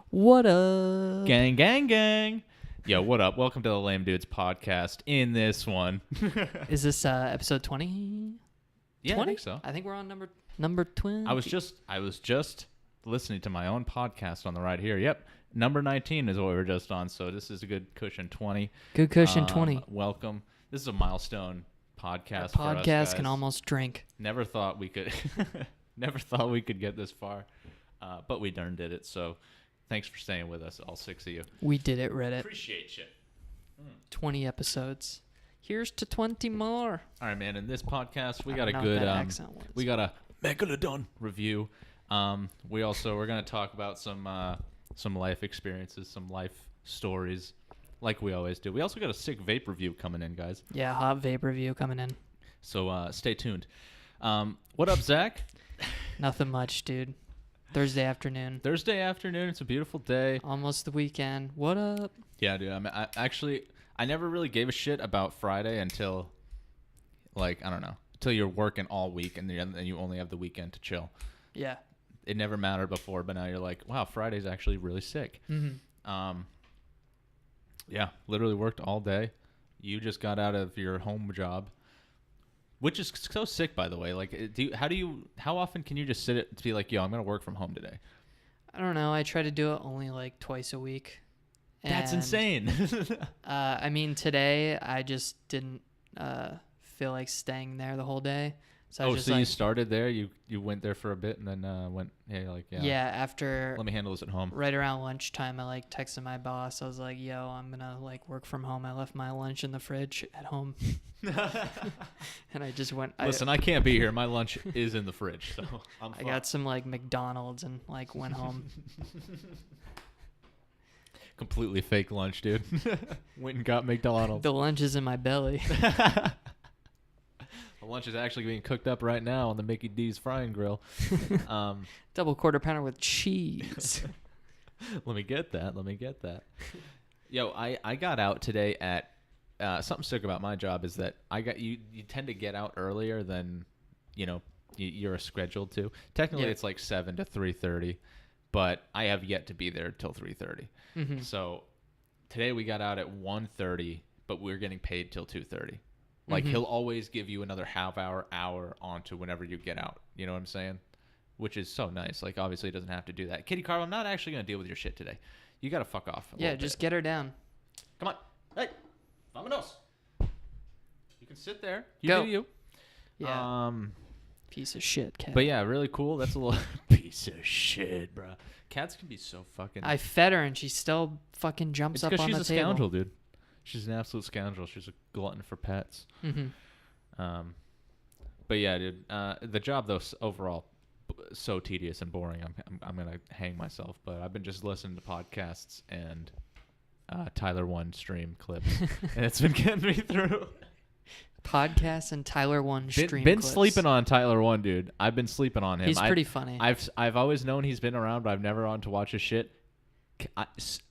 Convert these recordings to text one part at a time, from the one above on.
What up? Gang, gang, gang. Yo, what up? Welcome to the Lame Dudes podcast. In this one. Is this episode 20? Yeah, 20? I think so. I think we're on number 20. I was just listening to my own podcast on the ride here. Yep. Number 19 is what we were just on, so this is a good cushion 20. Good cushion 20. Welcome. This is a milestone podcast for us, Podcast guys. can almost drink. Never thought we could get this far, but we darn did it. So thanks for staying with us, all 6 of you. We did it, Reddit. Appreciate you. 20 episodes. Here's to 20 more. All right, man. In this podcast, we I got a don't know what good that accent was. we got a Megalodon review. We're going to talk about some life experiences, some life stories, like we always do. We also got a sick vape review coming in, guys. Yeah, hot vape review coming in. So stay tuned. What up, Zach? Nothing much, dude. Thursday afternoon. Thursday afternoon. It's a beautiful day. Almost the weekend. What up? Yeah, dude. I never really gave a shit about Friday until, until you're working all week and you only have the weekend to chill. Yeah. It never mattered before, but now you're like, wow, Friday's actually really sick. Mm-hmm. Yeah, literally worked all day. You just got out of your home job, which is so sick, by the way. Like, how often can you just sit it to be like, yo, I'm gonna work from home today? I don't know. I try to do it only like twice a week. That's And, insane. I mean, today I just didn't feel like staying there the whole day. So You started there, you went there for a bit, and then went, yeah, after let me handle this at home. right around lunchtime, I texted my boss. I was like, yo, I'm gonna work from home. I left my lunch in the fridge at home. And I just went. Listen, I can't be here. My lunch is in the fridge, so I'm I got some McDonald's and went home. Completely fake lunch, dude. Went and got McDonald's. The lunch is in my belly. The lunch is actually being cooked up right now on the Mickey D's frying grill. Double quarter pounder with cheese. Let me get that. Yo, I got out today at something sick about my job is that you tend to get out earlier than you're scheduled to. Technically, It's like 7 to 3:30, but I have yet to be there till 3:30. Mm-hmm. So today we got out at 1:30, but we're getting paid till 2:30. Like, Mm-hmm. he'll always give you another half hour onto whenever you get out. You know what I'm saying? Which is so nice. Like, obviously, he doesn't have to do that. Kitty Carl, I'm not actually going to deal with your shit today. You got to fuck off. Yeah, just get her down. Come on. Hey, vámonos. You can sit there. You Go. do you. Yeah. Piece of shit, cat. But yeah, really cool. That's a little piece of shit, bro. Cats can be so fucking... I fed her and she still fucking jumps It's up on the table. because she's a scoundrel, dude. She's an absolute scoundrel. She's a glutton for pets. Mm-hmm. But yeah, dude. The job though, overall, so tedious and boring. I'm gonna hang myself. But I've been just listening to podcasts and Tyler One stream clips, and it's been getting me through. Podcasts and Tyler One stream Been clips. sleeping on Tyler One, dude. I've been sleeping on him. He's pretty funny. I've always known he's been around, but I've never on to watch his shit.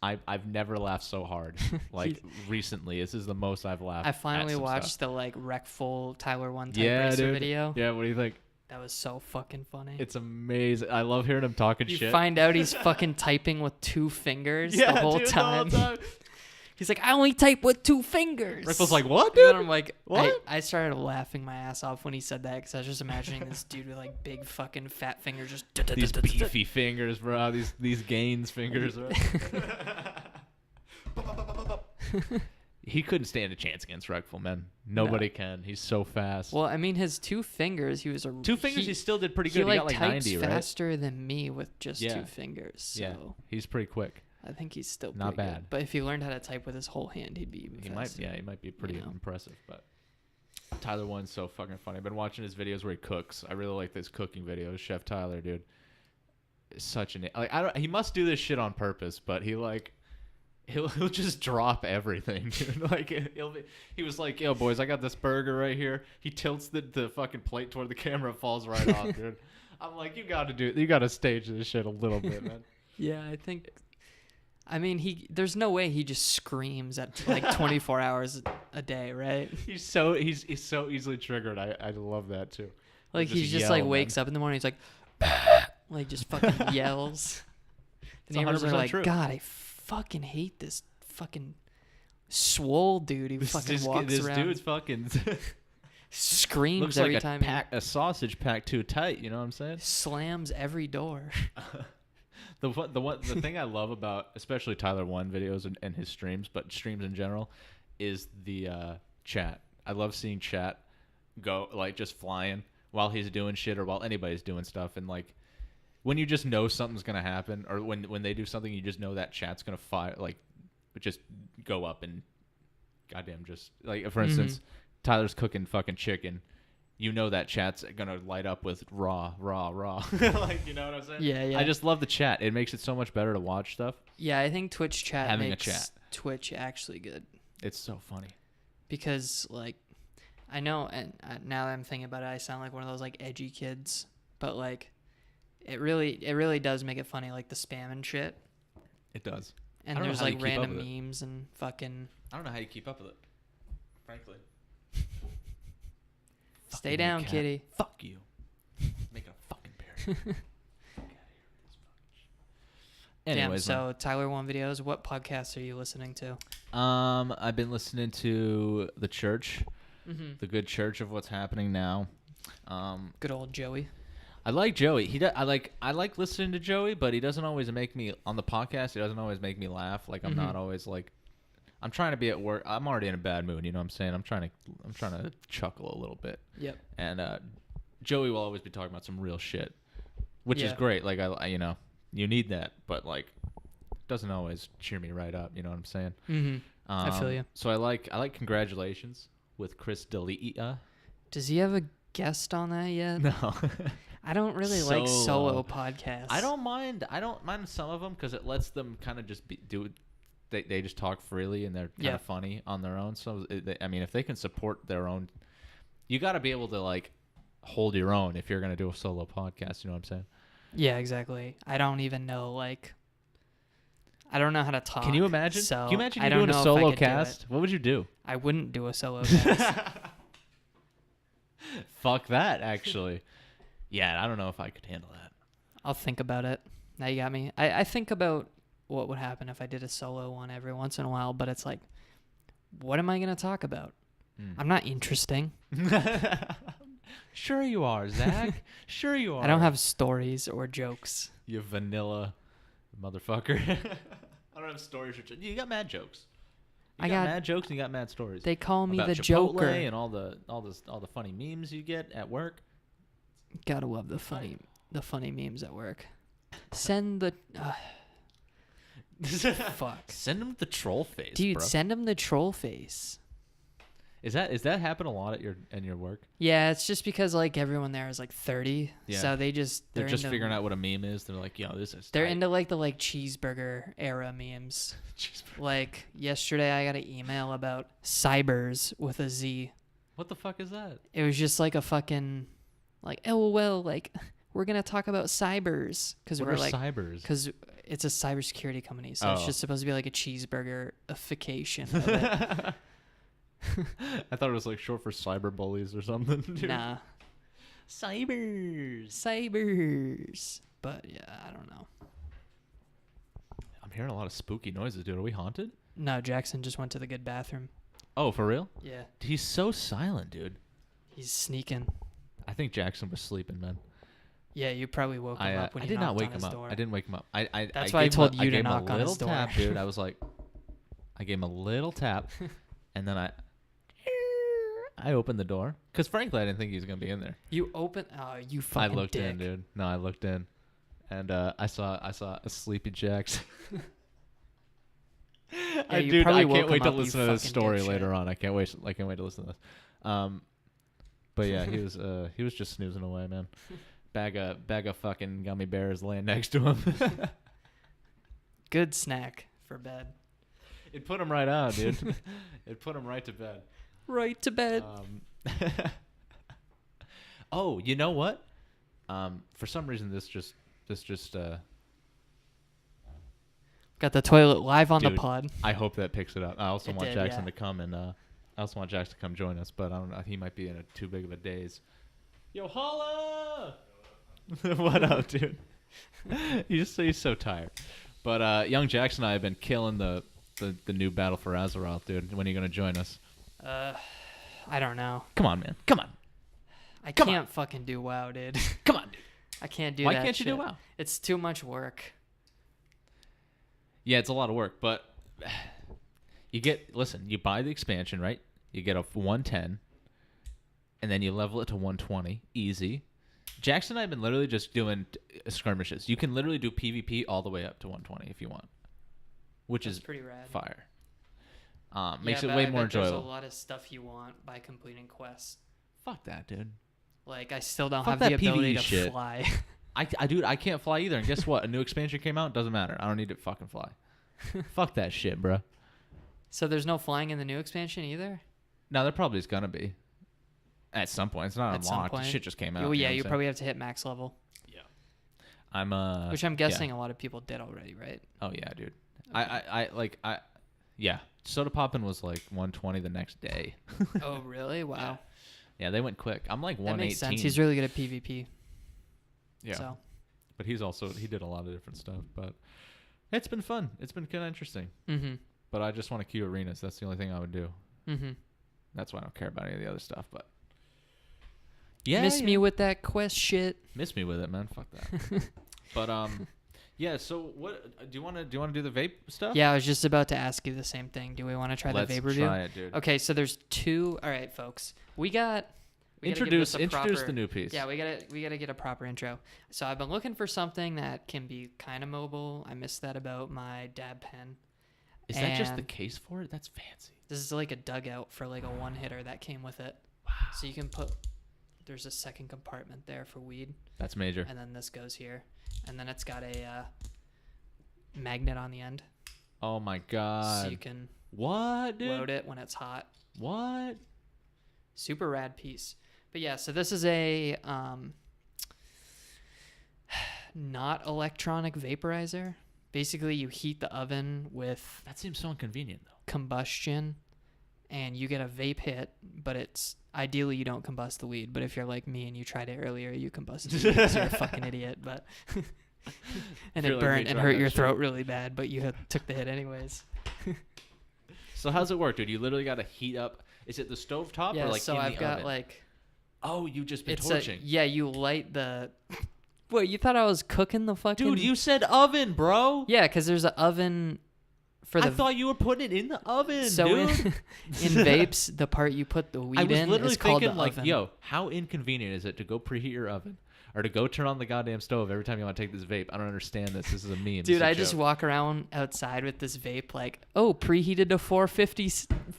I've never laughed so hard like recently. This is the most I've laughed. I finally at some watched stuff. the wreck full Tyler One type racer dude. video. Yeah, what do you think? That was so fucking funny. It's amazing. I love hearing him talking You shit. find out he's fucking typing with 2 fingers the whole dude, time. The whole time. He's like, I only type with 2 fingers. Rick was like, what, And dude? then I'm like, What? I started laughing my ass off when he said that because I was just imagining this dude with big fucking fat fingers just. These beefy fingers, bro. These Gaines fingers. Bro. He couldn't stand a chance against Wreckful, man. Nobody can. He's so fast. Well, I mean, his 2 fingers, he was a 2 fingers, he still did pretty good. He He got types 90, right? faster than me with just Yeah. 2 fingers. So Yeah, he's pretty quick. I think he's still Not pretty bad. good. But if he learned how to type with his whole hand, he'd be even faster. He might be pretty You know? impressive. But Tyler One's so fucking funny. I've been watching his videos where he cooks. I really like this cooking videos. Chef Tyler, dude, is such an he must do this shit on purpose, but he'll just drop everything, dude. He was like, yo, boys, I got this burger right here. He tilts the fucking plate toward the camera, falls right off, dude. I'm like, you gotta stage this shit a little bit, man. Yeah, I think. I mean, there's no way he just screams at 24 hours a day, right? He's so easily triggered. I love that too. Like, he just wakes up in the morning, he's like just fucking yells. The It's neighbors are 100% like, true. God, I fucking hate this fucking swole dude who fucking walks this around, dude's fucking screams looks every like time he a sausage packed too tight. You know what I'm saying? slams every door. The thing I love about especially Tyler One videos and his streams, but streams in general, is the chat. I love seeing chat go like just flying while he's doing shit or while anybody's doing stuff, and like when you just know something's gonna happen, or when they do something, you just know that chat's gonna fire, like just go up and goddamn just like for instance, Tyler's cooking fucking chicken. You know that chat's gonna light up with raw. Like, you know what I'm saying? Yeah, yeah. I just love the chat. It makes it so much better to watch stuff. Yeah, I think Twitch chat Having a makes chat. Twitch actually good It's so funny. because like I know, and now that I'm thinking about it, I sound like one of those like edgy kids, but like it really does make it funny, like the spam and shit. It does. And I don't know there's how you like keep up random with it. memes and fucking I don't know how you keep up with it. Frankly. stay Fucking down, cat. kitty. Fuck you. Making a fucking parody. Anyways, Damn. So Tyler One videos. What podcasts are you listening to? I've been listening to The Church, The Good Church of What's Happening Now. Good old Joey. I like Joey. I like listening to Joey, but he doesn't always make me on the podcast. He doesn't always make me laugh. Like I'm not always like, I'm trying to be at work. I'm already in a bad mood. You know what I'm saying? I'm trying to chuckle a little bit. Yep. And Joey will always be talking about some real shit, which is Yeah. great. Like I you know, you need that, but like, it doesn't always cheer me right up. You know what I'm saying? Mm-hmm. I feel you. So I like Congratulations with Chris D'Elia. Does he have a guest on that yet? No. I don't really like Solo. solo podcasts. I don't mind some of them because it lets them kind of just do it. They just talk freely and they're kind of funny on their own. So I mean, if they can support their own, you got to be able to like hold your own if you're gonna do a solo podcast. You know what I'm saying? Yeah, exactly. I don't even know like. I don't know how to talk. Can you imagine? So Can you imagine I you don't doing know a if I solo could do it. cast? What would you do? I wouldn't do a solo cast. Fuck that, actually. Yeah, I don't know if I could handle that. I'll think about it. Now you got me. I think about what would happen if I did a solo one every once in a while, but it's like, what am I going to talk about? I'm not interesting. Sure you are, Zach. Sure you are. I don't have stories or jokes. You vanilla motherfucker. I don't have stories or jokes. You got mad jokes. You got mad jokes and you got mad stories. They call me about the Chipotle Joker. and all the funny memes you get at work. Gotta love the funny memes at work. Send the fuck. Send them the troll face, Dude, bro. send them the troll face. Is that happen a lot at your work? Yeah, it's just because like everyone there is like 30, Yeah. so they're They're just into, figuring out what a meme is. They're like, yo, this is. They're tight. into like the like cheeseburger era memes. Like yesterday, I got an email about Cybers with a Z. What the fuck is that? It was just like a fucking like LOL. Like we're gonna talk about Cybers because What we're are like cybers? because it's a cybersecurity company, so it's Oh. just supposed to be like a cheeseburger-ification of it. I thought it was like short for cyber bullies or something. Dude. Nah, Cybers. But yeah, I don't know. I'm hearing a lot of spooky noises, dude. Are we haunted? No, Jackson just went to the good bathroom. Oh, for real? Yeah, He's so silent, dude. he's sneaking. I think Jackson was sleeping, man. Yeah, you probably woke him up when I you did not knocked wake on him his up. door. I didn't wake him up. That's why I gave told him a- you to gave him knock a on his little door. tap, dude. I was like, I gave him a little tap, and then I opened the door because frankly I didn't think he was gonna be in there. You open. Oh, you I fucking looked dick. in, dude. No, I looked in, and I saw a sleepy Jackson. Yeah, you Dude, probably I woke can't wait him to up, you listen to this fucking story dipshit. later on. I can't wait to listen to this. But yeah, he was just snoozing away, man. Bag of fucking gummy bears laying next to him. Good snack for bed. It put him right out, dude. It put him right to bed. Right to bed. Oh, you know what? For some reason, this just Got the toilet live on dude, the pod. I hope that picks it up. I also It want did, Jackson yeah. to come and I also want Jackson to come join us, but I don't know. He might be in too big of a daze. Yo, holla! What up, dude? He's so tired. But Young Jackson and I have been killing the new Battle for Azeroth, dude. When are you gonna join us? I don't know. Come on, man. Come on. I can't fucking do WoW, dude. Come on, dude. I can't do Why that can't you shit. do WoW? It's too much work. Yeah, it's a lot of work, but you buy the expansion, right? You get a 110, and then you level it to 120, easy. Jackson and I have been literally just doing skirmishes. You can literally do PvP all the way up to 120 if you want, which That's is pretty rad. fire. Makes it but way I more bet there's enjoyable. a lot of stuff you want by completing quests. Fuck that, dude. Like, I still don't Fuck have the that ability PvE to shit. fly. Dude, I can't fly either. And guess what? A new expansion came out. Doesn't matter. I don't need to fucking fly. Fuck that shit, bro. So there's no flying in the new expansion either? No, there probably is gonna be. At some point, it's not At some unlocked. The point. shit just came out. Well, you know yeah, what I'm you saying? probably have to hit max level. I'm Which I'm yeah. guessing a lot of people did already, right? Oh yeah, dude. Okay. Yeah. Soda Poppin' was like 120 the next day. Oh, really? Wow. Yeah, they went quick. I'm like That 118. makes sense. He's really good at PvP. Yeah. So. But he did a lot of different stuff. But it's been fun. It's been kind of interesting. Mm-hmm. But I just want to queue arenas. That's the only thing I would do. Mm-hmm. That's why I don't care about any of the other stuff. But yeah, Miss me with that quest shit. Miss me with it, man. Fuck that. But yeah. So what do you want to do the vape stuff? Yeah, I was just about to ask you the same thing. Do we want to try Let's the vape review? try it, dude. Okay, so there's two. All right, folks. We gotta give this a Introduce proper- the new piece. Yeah, we gotta get a proper intro. So I've been looking for something that can be kind of mobile. I missed that about my dab pen. Is that just the And case for it? That's fancy. This is like a dugout for like a one hitter that came with it. Wow. So you can put. There's a second compartment there for weed, That's major. and then this goes here, and then it's got a magnet on the end, Oh my god. so you can What, dude? load it when it's hot. What? Super rad piece. But yeah, so this is a not electronic vaporizer. Basically, you heat the oven with That seems so inconvenient, though. combustion, and you get a vape hit. But it's ideally you don't combust the weed. But if you're like me and you tried it earlier, you combusted the weed, so you're a fucking idiot. But and If you're it like me, burnt and try hurt that your shit. throat really bad. But you took the hit anyways. So how's it work, dude? You literally got to heat up. Is it the stove top Yeah. or like So in I've the got oven? like Oh, you just been it's torching. yeah. You light the. What, you thought I was cooking the fucking? Dude, you said oven, bro. Yeah, because there's an oven for the. I thought you were putting it in the oven, so dude. in vapes, the part you put the weed I was in literally is called thinking, the like, oven. yo, how inconvenient is it to go preheat your oven or to go turn on the goddamn stove every time you want to take this vape? I don't understand this. This is a meme. This Dude, is a I just joke. walk around outside with this vape, like, oh, preheated to 450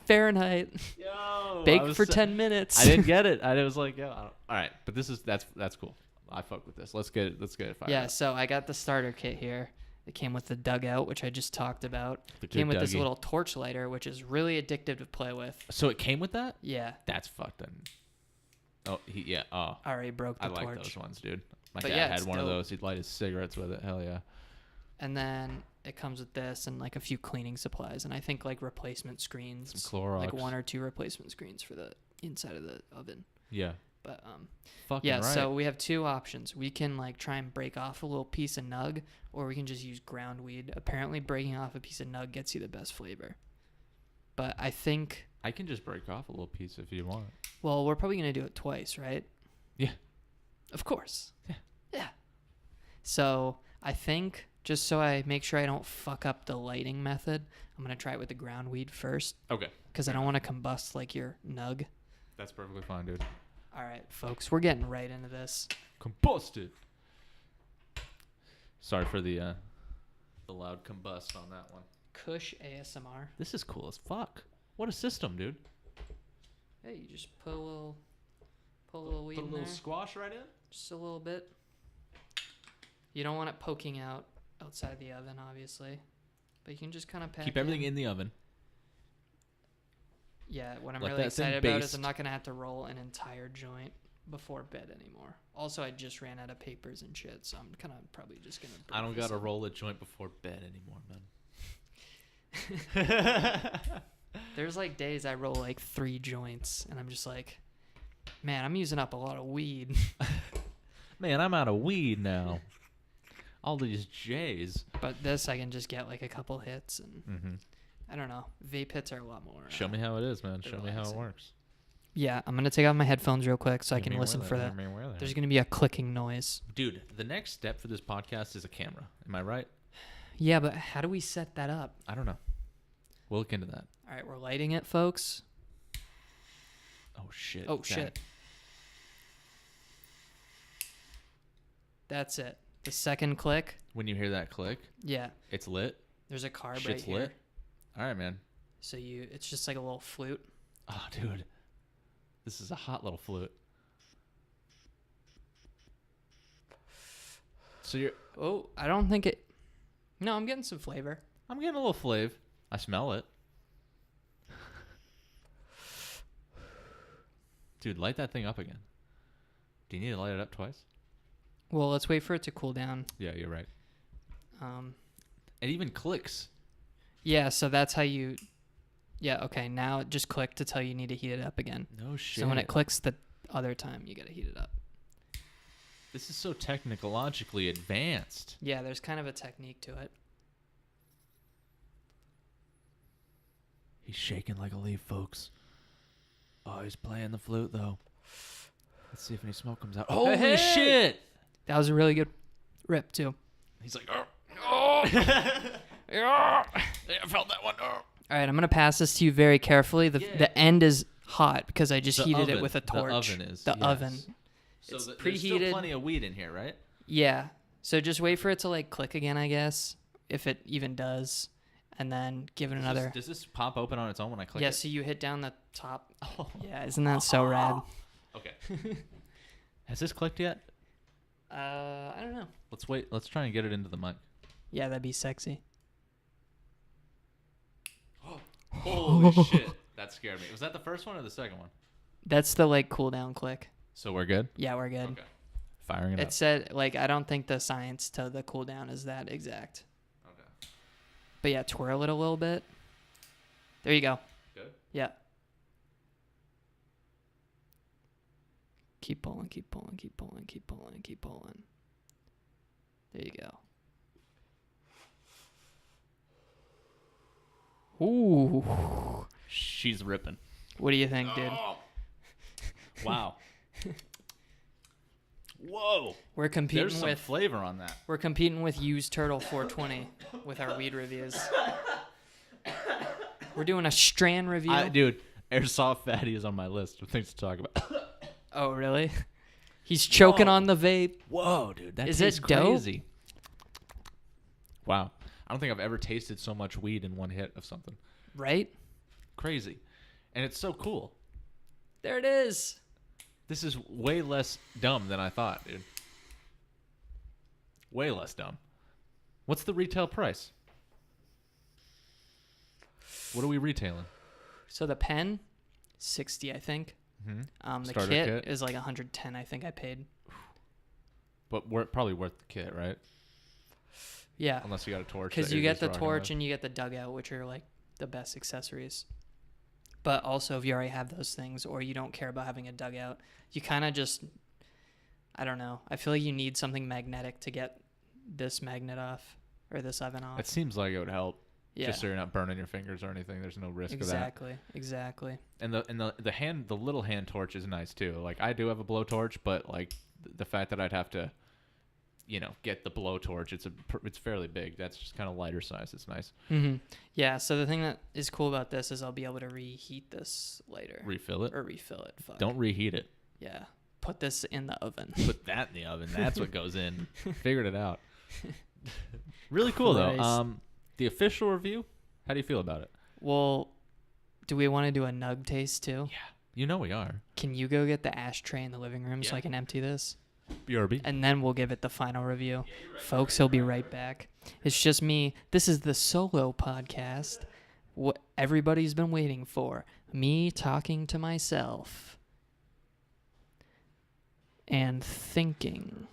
Fahrenheit, Yo, baked for 10 minutes. I didn't get it. I was like, yo, all right, but that's cool. I fuck with this. Let's get it fired Yeah, up. so I got the starter kit here. It came with the dugout, which I just talked about. The Came good with this Dougie. little torch lighter, which is really addictive to play with. So it came with that? Yeah, That's fucked. Then. Oh, yeah. Oh, already broke the I like torch. those ones, dude. My But dad yeah, had it's one of dope. those. He'd light his cigarettes with it. Hell yeah. And then it comes with this and like a few cleaning supplies, and I think like replacement screens, Some Clorox. like 1 or 2 replacement screens for the inside of the oven. Yeah. But Fucking yeah, right. so we have 2 options. We can like try and break off a little piece of nug, or we can just use ground weed. Apparently, breaking off a piece of nug gets you the best flavor. But I think, I can just break off a little piece if you want. well, we're probably gonna do it twice, right? Yeah. Of course. Yeah. Yeah. So I think, just so I make sure I don't fuck up the lighting method, I'm gonna try it with the ground weed first, Okay. because I don't want to combust like your nug. That's perfectly fine, dude. All right, folks, we're getting right into this. Combusted. Sorry for the loud combust on that one. Kush ASMR. This is cool as fuck. What a system, dude. Hey, you just put a little weed Put a in little there, squash right in. just a little bit. You don't want it poking out outside the oven, obviously, but you can just kind of pack. Keep everything in the oven. Yeah, what I'm Let really that thing excited about is baste. I'm not gonna have to roll an entire joint before bed anymore. Also, I just ran out of papers and shit, so I'm kind of probably just gonna. I don't break this gotta up. roll a joint before bed anymore, man. There's like days I roll like 3 joints, and I'm just like, man, I'm using up a lot of weed. Man, I'm out of weed now. All these J's. But this, I can just get like a couple hits, and Mm-hmm. I don't know. Vape hits are a lot more. Show me how it is, man. Show me how it relaxing. works. Yeah, I'm gonna take out my headphones real quick so I can listen for that. that. There's gonna be a clicking noise. Dude, the next step for this podcast is a camera. Am I right? Yeah, but how do we set that up? I don't know. We'll look into that. All right, we're lighting it, folks. Oh, shit. Oh, Dang. shit. That's it. The second click. When you hear that click, Yeah. it's lit. There's a carb right Shit's here. lit. All right, man. So it's just like a little flute. Oh, dude. This is a hot little flute. So you're... Oh, I don't think it. No, I'm getting some flavor. I'm getting a little flav. I smell it. Dude, light that thing up again. Do you need to light it up twice? Well, let's wait for it to cool down. Yeah, you're right. Um, It even clicks. yeah, so that's how you. Yeah, okay. Now it just clicked to tell you need to heat it up again. No shit. So when it clicks the other time, you gotta heat it up. This is so technologically advanced. Yeah, there's kind of a technique to it. He's shaking like a leaf, folks. Oh, he's playing the flute, though. Let's see if any smoke comes out. Holy Hey! shit! That was a really good rip too. He's like, oh. Yeah, I felt that one. Oh. All right, I'm gonna pass this to you very carefully. The end is hot because I just The heated oven. it with a torch. The oven is. The yes. oven. So It's there's still preheated. plenty of weed in here, right? Yeah. So just wait for it to like click again, I guess, if it even does, and then give it another. Does this pop open on its own when I click Yeah. it? So you hit down the top. Oh. Yeah. Isn't that so rad? Okay. Has this clicked yet? I don't know. Let's wait. Let's try and get it into the mic. Yeah, that'd be sexy. Holy shit. That scared me. Was that the first one or the second one? That's the like cool down click. So we're good? Yeah, we're good. Okay. Firing it It up. said like I don't think the science to the cooldown is that exact. Okay. But yeah, twirl it a little bit. There you go. Good? Yeah. Keep pulling, keep pulling, keep pulling, keep pulling, keep pulling. There you go. Ooh. She's ripping. What do you think, dude? Wow. Whoa. We're There's competing some with flavor on that. we're competing with Used Turtle 420 with our weed reviews. We're doing a strand review. Dude, Airsoft Fatty is on my list of things to talk about. Oh, really? He's choking Whoa. on the vape. Whoa, dude. That Is tastes it dope? crazy. Wow. I don't think I've ever tasted so much weed in one hit of something. Right? Crazy. And it's so cool. There it is. This is way less dumb than I thought, dude. Way less dumb. What's the retail price? What are we retailing? So the pen, 60, I think. Mm-hmm. The Starter kit, kit? is like 110, I think I paid. But probably worth the kit, right? Yeah. Unless you got a torch. Because that you you're get just the rocking torch with. and you get the dugout, which are like the best accessories. But also, if you already have those things or you don't care about having a dugout, you kind of just, I don't know. I feel like you need something magnetic to get this magnet off or this oven off. It seems like it would help. Yeah. Just so you're not burning your fingers or anything. There's no risk of that. Exactly. And the little hand torch is nice too. Like I do have a blowtorch, but like the fact that I'd have to, get the blowtorch, it's fairly big. That's just kind of lighter size. It's nice. Mm-hmm. Yeah. So the thing that is cool about this is I'll be able to reheat this later. Refill it. Or refill it. Fuck. Don't reheat it. Yeah. Put this in the oven. Put that in the oven. That's what goes in. Figured it out. Really cool Christ. though. The official review. How do you feel about it? Well, do we want to do a nug taste too? Yeah. You know we are. Can you go get the ashtray in the living room so Yeah. I can empty this? BRB. And then we'll give it the final review. Folks, he'll be right back. It's just me. This is the solo podcast. What everybody's been waiting for. Me talking to myself. And thinking.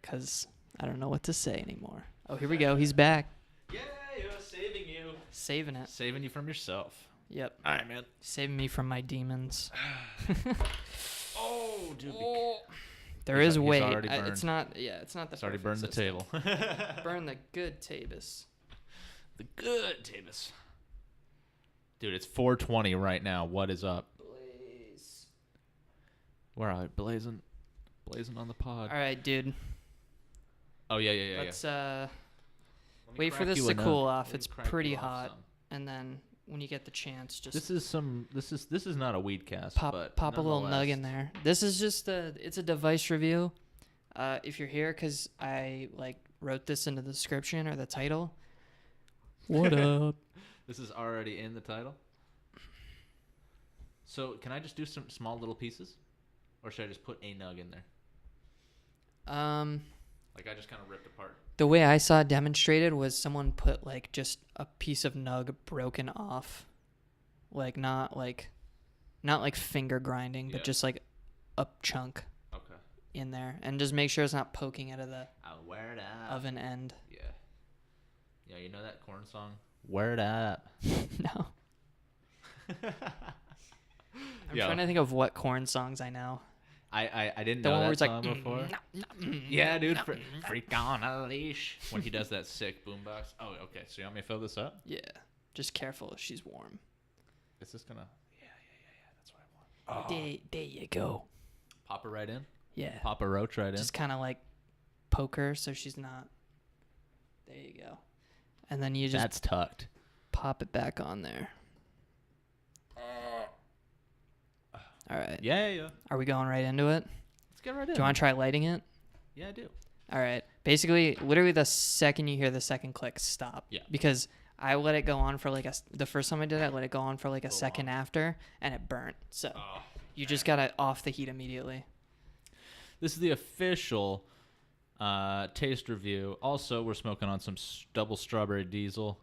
Because I don't know what to say anymore. Oh, here we go. He's back. Yeah, saving you. Saving it. Saving you from yourself. Yep. All right, man. Saving me from my demons. Oh, dude. There He's is al- he's weight. already It's burned. not. Yeah, it's not the. It's already perfect burned the system. table. Burn the good Tabus. The good Tabus. Dude, it's 4:20 right now. What is up? Blaze. Where are I? Blazing on the pod. All right, dude. Oh yeah. Let's Let me wait for crack this you to a nug. cool off. Let me It's crack you pretty off hot, some. and then when you get the chance, just This is not a weed cast. pop but a little nug in nonetheless. there. This is just it's a device review. If you're here, cause I wrote this into the description or the title. What up? This is already in the title. So can I just do some small little pieces, or should I just put a nug in there? Like I just kind of ripped apart. The way I saw it demonstrated was someone put just a piece of nug broken off, not finger grinding, Yeah. but just a chunk Okay. in there, and just make sure it's not poking out of the I'll wear it up. oven end. Yeah. Yeah, you know that corn song? Wear it up. No, I'm Yo. trying to think of what corn songs I know. I didn't The know one where that it's like, song before. Yeah, dude. Freak on a leash. When he does that sick boombox. Oh, okay. So you want me to fill this up? Yeah, just careful. She's warm. Is this gonna? Yeah. That's what I want. There you go. Pop her right in. Yeah, Pop a roach right in. just kind of poke her so she's not. There you go. And then you just That's tucked. pop it back on there. All right. Yeah. Are we going right into it? Let's get right in. Do you want to try lighting it? Yeah, I do. All right. Basically, literally the second you hear the second click, stop. Yeah. Because I let it go on for the first time I did it, I let it go on for a Go second on. after, and it burnt. So Oh, you just got to off the heat immediately. this is the official taste review. Also, we're smoking on some double strawberry diesel.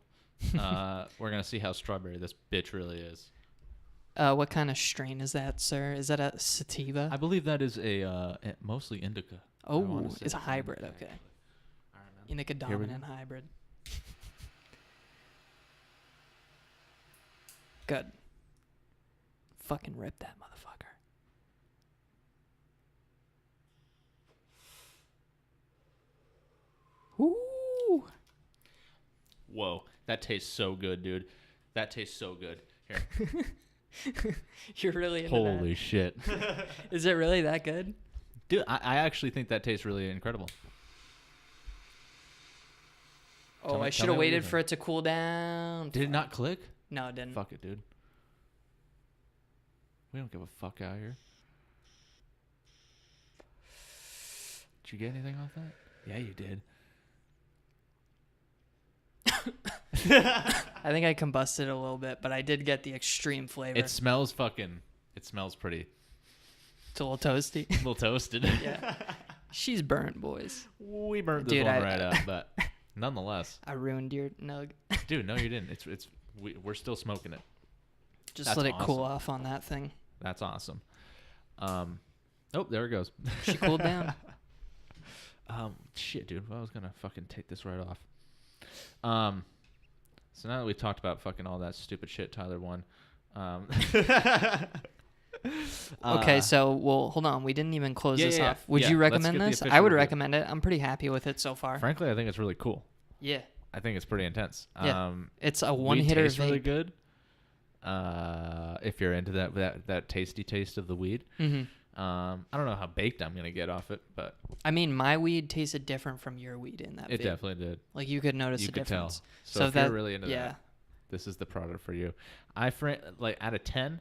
We're gonna see how strawberry this bitch really is. What kind of strain is that, sir? Is that a sativa? I believe that is a mostly indica. I wanna Oh, say it's a hybrid. indica, Okay. actually. All right, man. Indica Here we dominant hybrid. Good. Fucking rip that motherfucker. Ooh. Whoa, that tastes so good, dude. That tastes so good. Here. You're really into Holy shit. that. Is it really that good? Dude, I actually think that tastes really incredible. Oh, Tell me- I tell should me have what you waited for think. it to cool down. Did it not click? No, it didn't. Fuck it, dude. We don't give a fuck out here. Did you get anything off that? Yeah, you did. I think I combusted a little bit, but I did get the extreme flavor. It smells pretty. It's a little toasty. A little toasted. Yeah. She's burnt, boys. We burned this Dude, one right up, but nonetheless. I ruined your nug. Dude, no you didn't. We're still smoking it. Just That's let it cool awesome. off on that thing. That's awesome. Oh, there it goes. She cooled down. Shit, dude. Well, I was gonna fucking take this right off. So now that we've talked about fucking all that stupid shit Tyler won. Okay, so hold on. We didn't even close yeah, this yeah, off. Would yeah. you Let's recommend get the this? official I would review. recommend it. I'm pretty happy with it so far. Frankly, I think it's really cool. Yeah, I think it's pretty intense. Yeah. it's a weed one-hitter tastes really vape. good. If you're into that tasty taste of the weed. Mm-hmm. I don't know how baked I'm gonna get off it, but I mean, my weed tasted different from your weed in that it vape. definitely did. Like you could notice You the could tell. difference. So if that, you're really into yeah. that, this is the product for you. Out of 10,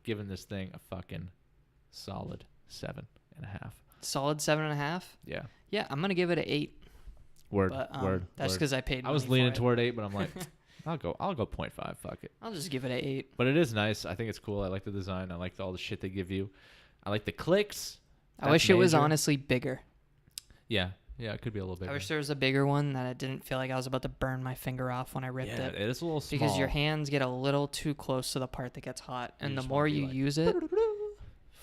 giving this thing a fucking solid 7.5. Solid 7.5. Yeah. Yeah, I'm gonna give it an 8. Word. But word. that's word. because I paid. I was money leaning for it. toward 8, but I'm like, I'll go 0.5. Fuck it. I'll just give it an 8. But it is nice. I think it's cool. I like the design. I like all the shit they give you. I like the clicks. I wish it was major. honestly bigger. Yeah. Yeah, it could be a little bigger. I wish there was a bigger one that I didn't feel like I was about to burn my finger off when I ripped yeah, it. it is a little small. Because your hands get a little too close to the part that gets hot, and You the just more wanna be you like, use it, the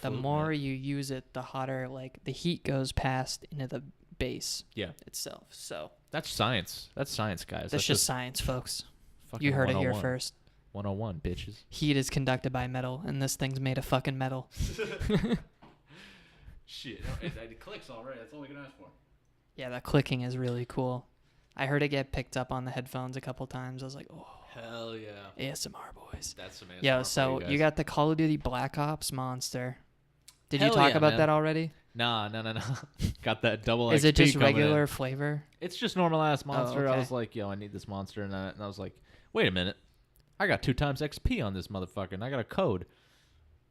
floating more it. you use it, the hotter the heat goes past into the base Yeah. itself. So That's science. That's science, guys. that's just science, folks. fucking You heard it here 101. first. 101, bitches. Heat is conducted by metal, and this thing's made of fucking metal. Shit, it clicks already. That's all we can ask for. Yeah, that clicking is really cool. I heard it get picked up on the headphones a couple times. I was like, oh, Hell yeah. ASMR boys. That's some ASMR Yo, for so guys. you got the Call of Duty Black Ops monster. Did you Hell talk yeah, about man. that already? Nah. Got that double Is XP it just coming in. regular flavor? It's just normal ass monster. I okay. was like, yo, I need this monster, and I was like, wait a minute, I got 2 times XP on this motherfucker, and I got a code.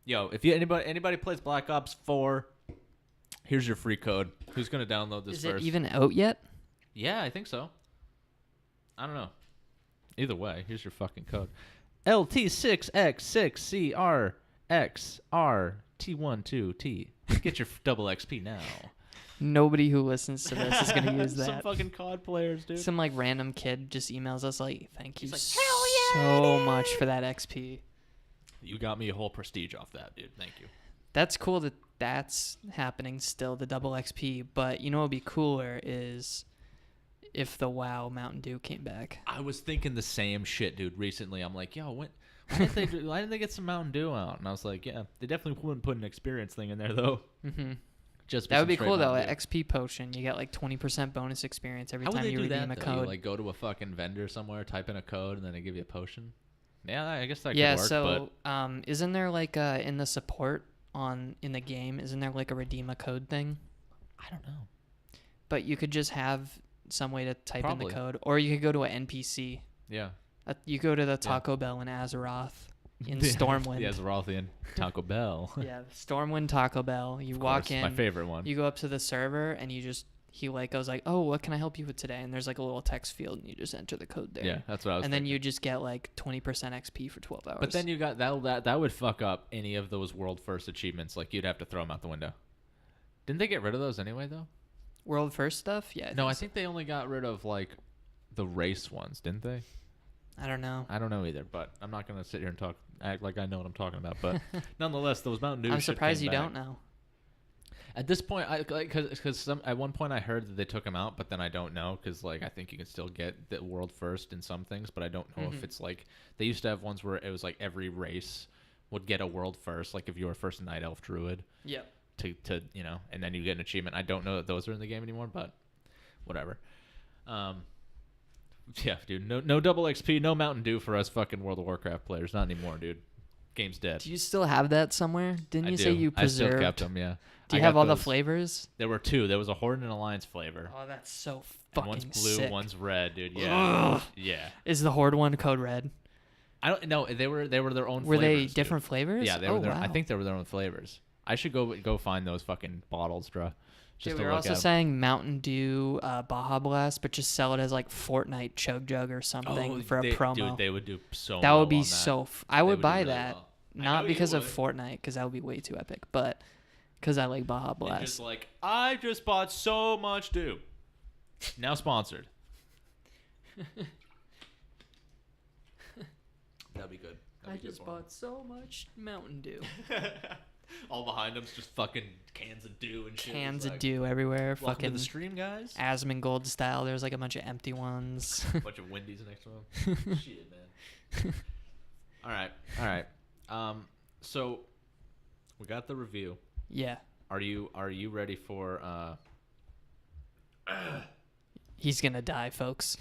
Yo, if you anybody plays Black Ops 4, here's your free code. Who's gonna download this Is first? it even out yet? Yeah, I think so. I don't know. Either way, here's your fucking code. LT6X6CRXRT12T. Get your double XP now. Nobody who listens to this is going to use Some that. fucking COD players, dude. Some like random kid just emails us like, thank you He's like, so much for that XP. You got me a whole prestige off that, dude. Thank you. That's cool that that's happening still, the double XP. But you know what would be cooler is if the WoW Mountain Dew came back. I was thinking the same shit, dude. Recently, I'm like, yo, why didn't they get some Mountain Dew out? And I was like, yeah, they definitely wouldn't put an experience thing in there though. Mm-hmm. Just for That would some be straight cool though. Mountain An Dew. XP potion, you get like 20% bonus experience every How would time they you do redeem that? a Though? You, code. like go to a fucking vendor somewhere, type in a code, and then they give you a potion. Yeah, I guess that Yeah, could work. so isn't there like in the support in the game, isn't there like a redeem a code thing? I don't know. But you could just have some way to type in Probably. the code, or you could go to an NPC. Yeah. You go to the Taco Bell in Azeroth in Stormwind. Yeah, Zarothian Taco Bell. Yeah, Stormwind Taco Bell. You Of walk course, in, my favorite one. you go up to the server, and he like goes like, oh, what can I help you with today? And there's like a little text field, and you just enter the code there. Yeah, that's what I was. And then thinking. you just get like 20% XP for 12 hours. But then you got that would fuck up any of those world first achievements. Like you'd have to throw them out the window. Didn't they get rid of those anyway though? World first stuff? Yeah. No, I think they only got rid of like the race ones, didn't they? I don't know. I don't know either, but I'm not gonna sit here and act like I know what I'm talking about. But nonetheless, those Mountain Dew. I'm shit surprised came you back. don't know. At this point, because at one point I heard that they took them out, but then I don't know because like I think you can still get the world first in some things, but I don't know if it's like they used to have ones where it was like every race would get a world first, like if you were first a Night Elf Druid. Yep. To you know, and then you get an achievement. I don't know that those are in the game anymore, but whatever. Yeah, dude, no double XP, no Mountain Dew for us fucking World of Warcraft players, not anymore, dude. Game's dead. Do you still have that somewhere? Didn't you say you I still preserved? kept them, yeah. Do you I have got all the those. flavors? There were 2. There was a Horde and Alliance flavor. Oh, that's so And fucking one's blue, sick. one's red, dude. Yeah, Ugh. yeah. Is the Horde one code red? I don't know. They were their own. Were they flavors, dude. different flavors? Yeah, they oh, were. Wow. I think they were their own flavors. I should go find those fucking bottles, bro. Just Dude, to we were look also at 'em. saying Mountain Dew Baja Blast, but just sell it as like Fortnite Chug Jug or something for a promo. Dude, they would do so. that well would be on that. so. I They would do buy really that, well. I know not you because of would. Fortnite, because that would be way too epic, but because I like Baja And Blast. just like I just bought so much Dew. Now sponsored. That'd be good. I just bought so much Mountain Dew. All behind them's just fucking cans of Dew and shit. Cans It's of like, Dew everywhere. Welcome to Fucking the stream, guys. Asmongold style. There's like a bunch of empty ones. Bunch of Wendy's next to them. Shit, man. All right. So we got the review. Yeah. Are you ready for? He's gonna die, folks.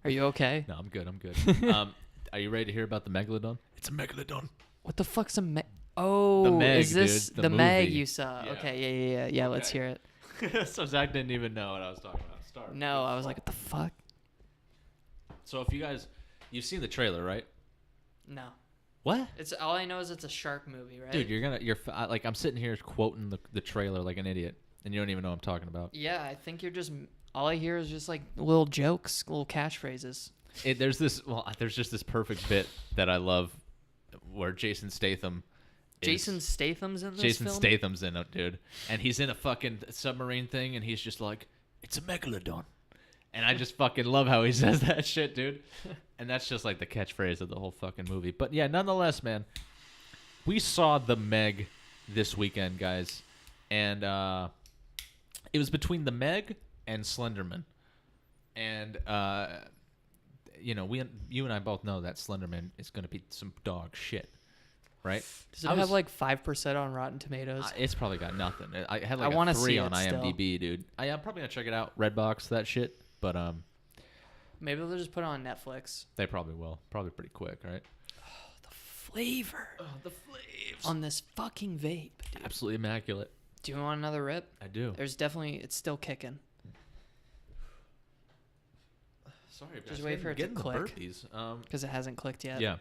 Are you okay? No, I'm good. Are you ready to hear about the Megalodon? It's a Megalodon. What the fuck's a Oh, The Meg, is this dude, the the Meg movie. you saw? Yeah. Okay, yeah. Let's Okay. hear it. So Zach didn't even know what I was talking about. Start. No, I was like, what the fuck? So if you've seen the trailer, right? No. What? It's all I know is it's a shark movie, right? Dude, like I'm sitting here quoting the trailer like an idiot, and you don't even know what I'm talking about. Yeah, I think you're just. All I hear is just like little jokes, little catchphrases. There's just this perfect bit that I love, where Jason Statham. Jason Statham's in this Jason film? Statham's in it, dude, and he's in a fucking submarine thing, and he's just like, "It's a megalodon," and I just fucking love how he says that shit, dude. And that's just like the catchphrase of the whole fucking movie. But yeah, nonetheless, man, we saw the Meg this weekend, guys, and it was between the Meg and Slenderman, and you and I both know that Slenderman is going to be some dog shit. right? Does it I have was- like 5% on Rotten Tomatoes? It's probably got nothing. I had like I a wanna 3 see on it still. IMDb, dude. I'm probably gonna check it out. Redbox, that shit. But Maybe they'll just put it on Netflix. they probably will. Probably pretty quick, right? The flavor The flaves. on this fucking vape, dude. Absolutely immaculate. Do you want another rip? I do. There's definitely, it's still kicking. Sorry, Just wait for it to getting the click. burpees. Because it hasn't clicked yet. Yeah.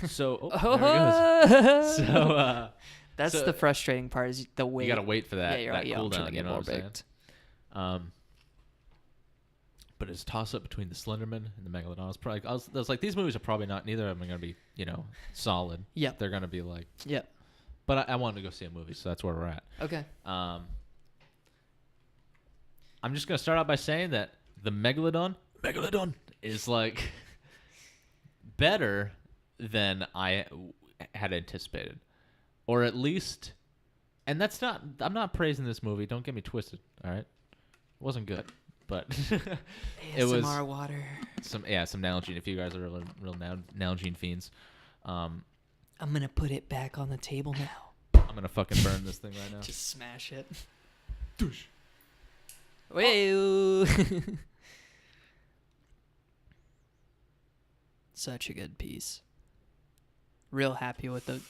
So there it goes. So That's so- the frustrating part is the wait. you gotta wait for that Yeah, you're that right. Yeah, I'm trying cooldown. to You get know more what I'm saying? baked. But it's a toss up between the Slenderman and the Megalodon. I was like, these movies are probably not. Neither of them are gonna be, solid. Yep. They're gonna be like. Yep. But I wanted to go see a movie, so that's where we're at. Okay. I'm just gonna start out by saying that the Megalodon is like better than I had anticipated, or at least, and that's not. I'm not praising this movie. Don't get me twisted. All right, it wasn't good, but it was ASMR water. some Nalgene. If you guys are real Nalgene fiends, I'm gonna put it back on the table now. I'm gonna fucking burn this thing right now. Just smash it. Douche. Whoa. Such a good piece. Real happy with the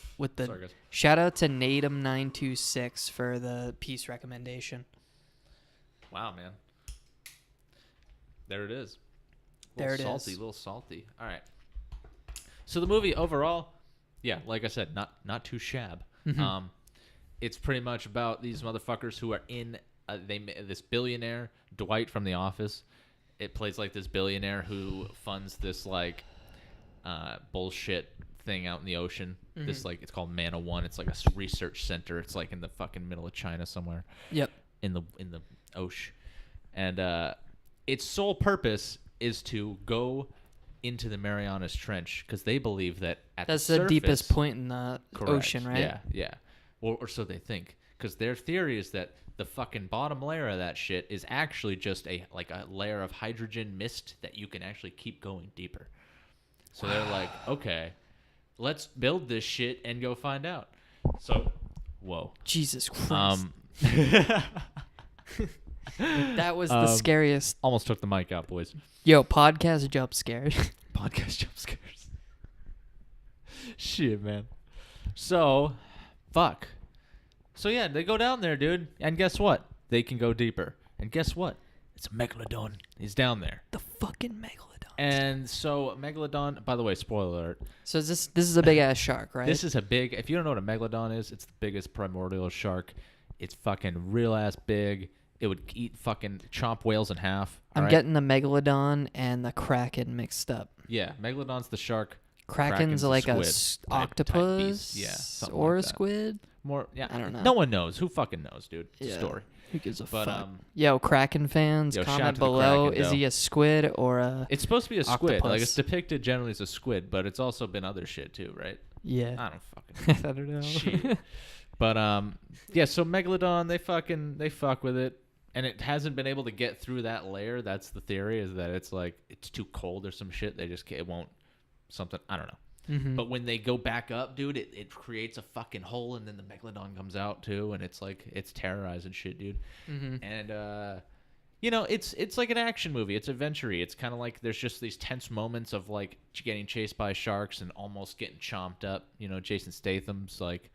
Sorry, guys. shout out to Natum926 for the piece recommendation. Wow, man. There it is. There it salty, is. little salty. All right. So the movie overall, yeah, like I said, not too shab. Mhm. It's pretty much about these motherfuckers who are in this billionaire Dwight from The Office. It plays like this billionaire who funds this like bullshit thing out in the ocean. This like it's called Mana One. It's like a research center. It's like in the fucking middle of China somewhere. Yep. In the ocean, and its sole purpose is to go into the Marianas Trench because they believe that at That's the the deepest surface- point in the Correct. ocean, right? Yeah, or so they think. Because their theory is that the fucking bottom layer of that shit is actually just a layer of hydrogen mist that you can actually keep going deeper. So they're like, okay, let's build this shit and go find out. So, whoa. Jesus Christ. Um, That was the scariest. almost took the mic out, boys. Yo, podcast jump scared. Podcast jump scares. Shit, man. So, fuck. So yeah, they go down there, dude, and guess what? They can go deeper. And guess what? It's a Megalodon. He's down there. The fucking megalodon. And so Megalodon, by the way, spoiler alert. So this is a big ass shark, right? This is a big, if you don't know what a Megalodon is, it's the biggest primordial shark. It's fucking real ass big. It would chomp whales in half. I'm alright? getting the megalodon and the kraken mixed up. Yeah, Megalodon's the shark. Kraken's the like a squid type octopus beast. Yeah, something or like a that. squid. More, yeah. I don't know. No one knows. Who fucking knows, dude? It's Yeah. a story. Who gives a But fuck? Yo, Kraken fans, yo, shout out comment to the below. Kraken, Is he though. a squid or a? It's supposed to be a squid. Like Octopus. it's depicted generally as a squid, but it's also been other shit too, right? Yeah. I don't fucking I don't know. shit. But yeah. So Megalodon, they fuck with it, and it hasn't been able to get through that layer. That's the theory, is that it's like it's too cold or some shit. They just it won't something. I don't know. Mhm. But when they go back up, dude, it creates a fucking hole, and then the Megalodon comes out too, and it's like it's terrorizing shit, dude. Mhm. And it's like an action movie. It's adventure-y. It's kind of like there's just these tense moments of like getting chased by sharks and almost getting chomped up. You know, Jason Statham's like.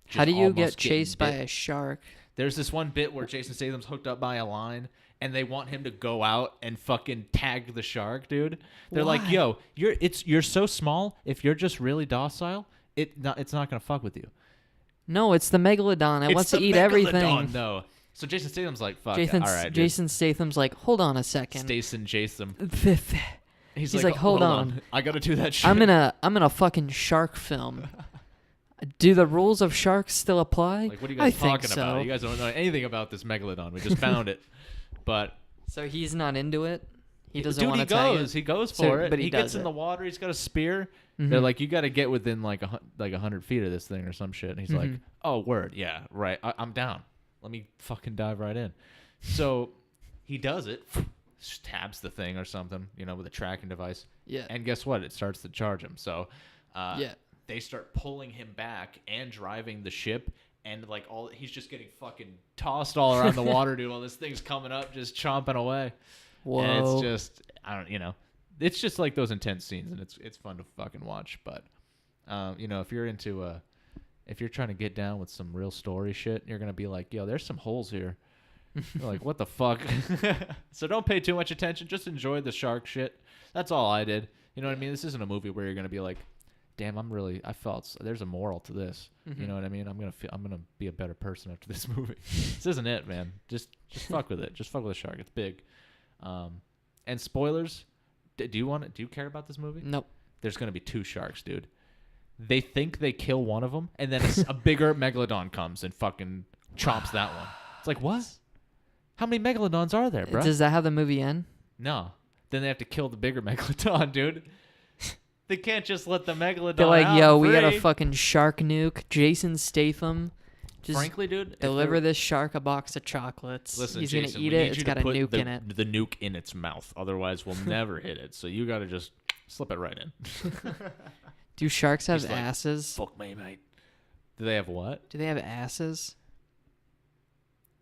just How do you almost get getting chased by bit. a shark? There's this one bit where Jason Statham's hooked up by a line, and they want him to go out and fucking tag the shark, dude. They're like, Why? "Yo, you're so small. If you're just really docile, it's not gonna fuck with you." No, it's the megalodon. It It's wants to the eat Megalodon, everything. No. So Jason Statham's like, "Fuck, Jason, all right, dude." Jason Statham's like, hold on a second. Jason. He's like, hold on. I gotta do that shit. I'm in a fucking shark film. Do the rules of sharks still apply? Like, what are you I guys think talking so. about? You guys don't know anything about this Megalodon. We just found it, but So he's not into it. He doesn't dude, want he to tag goes. it. He goes So- for it. but he gets does in it. the water. He's got a spear. Mhm. They're like, you got to get within like 100 feet of this thing or some shit. And he's like, Mhm. oh, word, yeah, right. I'm down. Let me fucking dive right in. So he does it. Stabs the thing or something, with a tracking device. Yeah. And guess what? It starts to charge him. So Yeah. they start pulling him back and driving the ship, and like he's just getting fucking tossed all around the water, dude, while this thing's coming up, just chomping away. Whoa. And it's just, it's just like those intense scenes, and it's fun to fucking watch. But, if you're if you're trying to get down with some real story shit, you're gonna be like, yo, there's some holes here. You're like, what the fuck? So don't pay too much attention. Just enjoy the shark shit. That's all I did. You know what I mean? This isn't a movie where you're gonna be like, damn, there's a moral to this. You know what I mean? I'm gonna be a better person after this movie. This isn't it, man. Just fuck with it. Just fuck with the shark. It's big. And spoilers. Do you care about this movie? Nope. There's gonna be 2 sharks, dude. They think they kill one of them, and then a bigger megalodon comes and fucking chomps that one. It's like, what? How many megalodons are there, bro? Does that how the movie end? No. Then they have to kill the bigger megalodon, dude. They can't just let the megalodon They're like, out yo, we got a free. fucking shark nuke. Jason Statham. Just Frankly, dude, deliver this shark a box of chocolates. Listen, He's Jason, gonna eat we it. need It's you got to a put nuke in it. the nuke in its mouth. Otherwise, we'll never hit it. So you got to just slip it right in. Do sharks have He's like, asses? Fuck me, mate. Do they have what? Do they have asses?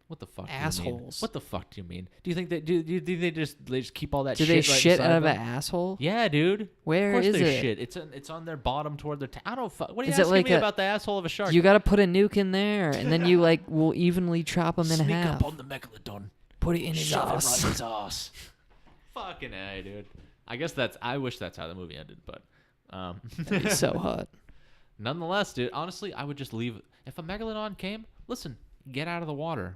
What the fuck? Do Assholes. you mean? What the fuck do you mean? Do you think that do they just keep all that? Do shit they right shit beside out of them? an asshole? Yeah, dude. Where of course is they it? shit. It's on their bottom toward their. I don't fuck. What are you Is it asking like me a- about the asshole of a shark? You got to put a nuke in there, and then you will evenly chop them in Sneak half. up on the megalodon. Put it in his Shove it ass. right in his ass. Fucking A, dude. I guess I wish that's how the movie ended, but That'd be so hot. nonetheless, dude. Honestly, I would just leave. If a megalodon came, listen, get out of the water.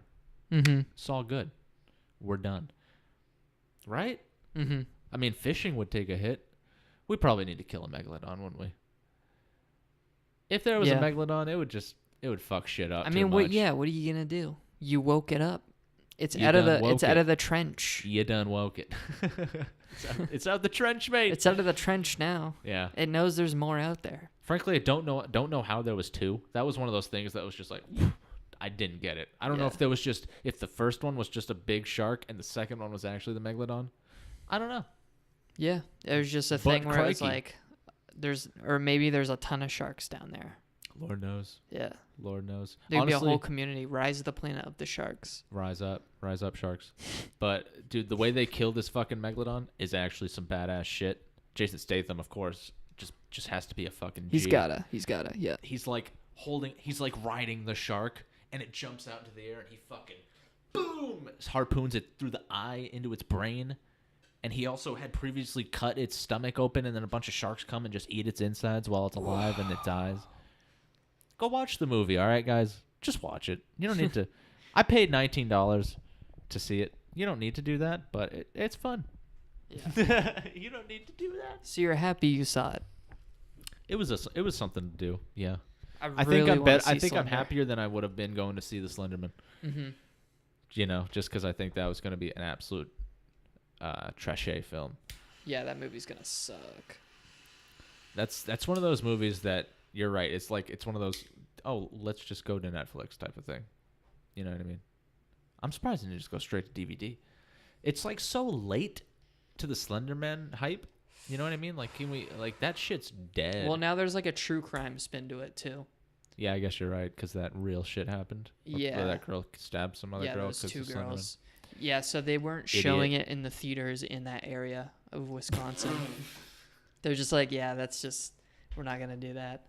Mm-hmm. It's all good. We're done. Right? Mm-hmm. I mean, fishing would take a hit. We probably need to kill a megalodon, wouldn't we? If there was a Yeah. megalodon, it would fuck shit up. I too mean, much. what are you gonna do? You woke it up. It's You out of done the. It's woke out it. of the trench. You done woke it. It's out the trench, mate. It's out of the trench now. Yeah. It knows there's more out there. Frankly, I don't know how there was 2. That was one of those things that was just like, I didn't get it. I don't know Yeah. if the first one was just a big shark and the second one was actually the megalodon. I don't know. Yeah, there's just a But thing where it's crikey. like, maybe there's a ton of sharks down there. Lord knows. Yeah, Lord knows. there'd be a Honestly, whole community. Rise of the planet of the sharks. rise up, sharks. But dude, the way they killed this fucking megalodon is actually some badass shit. Jason Statham, of course, just has to be a fucking G. He's gotta. Yeah. He's like riding the shark, and it jumps out into the air, and he fucking boom harpoons it through the eye into its brain. And he also had previously cut its stomach open, and then a bunch of sharks come and just eat its insides while it's alive and it dies. Go watch the movie, all right, guys? Just watch it. You don't need to. I paid $19 to see it. You don't need to do that, but it's fun. Yeah. You don't need to do that. So you're happy you saw it. It was something to do. Yeah. I I really think wanna see I'm Slender. happier than I would have been going to see the Slenderman. Mm-hmm. You know, just because I think that was going to be an absolute trashy film. Yeah, that movie's gonna suck. That's one of those movies that you're right. It's like it's one of those. Oh, let's just go to Netflix type of thing. You know what I mean? I'm surprised it didn't just go straight to DVD. It's like so late to the Slenderman hype. You know what I mean? Like, can we like that shit's dead? Well, now there's like a true crime spin to it too. Yeah, I guess you're right because that real shit happened. Where Yeah. that girl stabbed some other Yeah, girl. those 'cause two of Slenderman. girls. Yeah, so they weren't showing it in the theaters in that area of Wisconsin. They're just like, yeah, we're not gonna do that.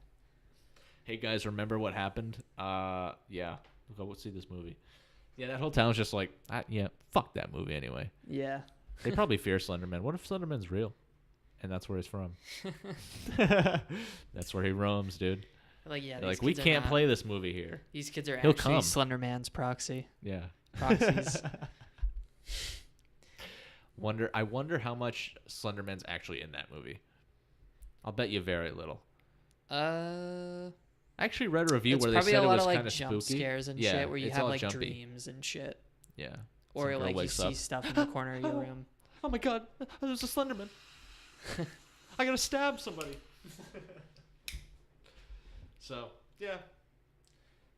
Hey guys, remember what happened? Yeah, go see this movie. Yeah, that whole town was just like, yeah, fuck that movie anyway. Yeah. They probably fear Slenderman. What if Slenderman's real? And that's where he's from. That's where he roams, dude. Like, yeah. They're these like, we kids are can't not- play this movie here. These kids are He'll actually come. Slenderman's proxy. Yeah. Proxies. I wonder how much Slenderman's actually in that movie. I'll bet you very little. I actually read a review it's where they probably said a it lot was of like kind of jump spooky. scares and Yeah, shit where you it's have all like jumpy. dreams and shit. Yeah. Or Some girl like you wakes see up. stuff in the corner of your room. Oh my god, there's a Slenderman. I gotta stab somebody. So, yeah.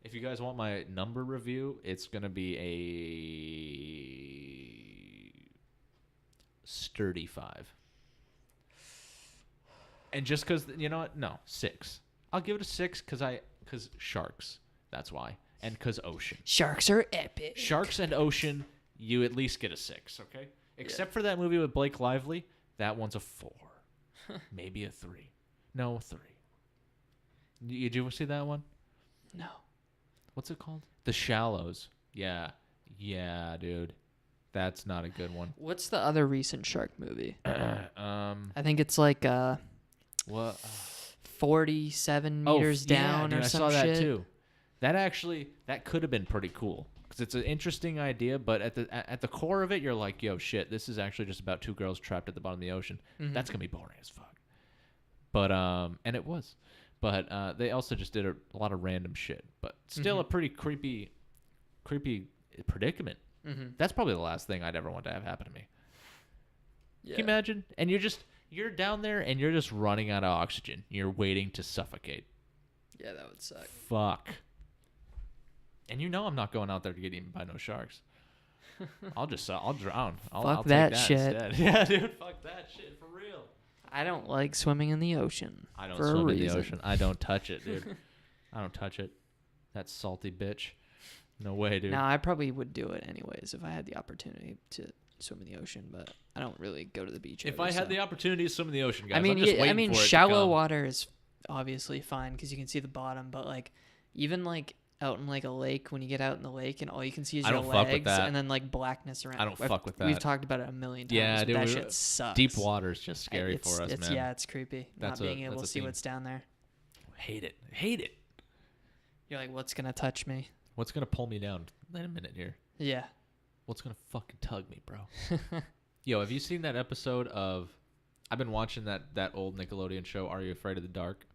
If you guys want my number review, it's gonna be a sturdy 5. And just because, you know what? No, 6. I'll give it a 6 because sharks. That's why, and because ocean. Sharks are epic. Sharks and ocean, you at least get a 6. Okay, except for that movie with Blake Lively, that one's a 4, maybe a 3. No, 3. Did you ever see that one? No. What's it called? The Shallows. Yeah, dude, that's not a good one. What's the other recent shark movie? I I think it's like what? 47 meters down dude, or some I saw shit. that too. That could have been pretty cool because it's an interesting idea, but at the core of it, you're like, yo, shit, this is actually just about 2 girls trapped at the bottom of the ocean. Mhm. That's gonna be boring as fuck. But and it was, but they also just did a lot of random shit, but still a pretty creepy predicament. Mm-hmm. That's probably the last thing I'd ever want to have happen to me. Yeah. Can you imagine? And you're down there and you're just running out of oxygen. You're waiting to suffocate. Yeah, that would suck. Fuck. And I'm not going out there to get eaten by no sharks. I'll drown. I'll take that that shit. instead. Yeah, dude. Fuck that shit for real. I don't like swimming in the ocean. I don't for a swim in the reason. ocean. I don't touch it, dude. I don't touch it. That salty bitch. No way, dude. Now, I probably would do it anyways if I had the opportunity to swim in the ocean, but I don't really go to the beach. If I had the opportunity to swim in the ocean, guys, I mean, I'm just waiting for it to shallow come. water is obviously fine because you can see the bottom, but like even like out in like a lake, when you get out in the lake and all you can see is I your don't fuck with legs that. and then like blackness around. I don't fuck with We've that. talked about it a million times. Yeah, but dude, that shit sucks. Deep water is just scary for us, man. Yeah, it's creepy. That's not being that's able a to see thing. what's down there. Hate it. You're like, what's gonna touch me? What's gonna pull me down? Wait a minute here. Yeah. What's gonna fucking tug me, bro? Yo, have you seen that episode of? I've been watching that old Nickelodeon show, Are You Afraid of the Dark?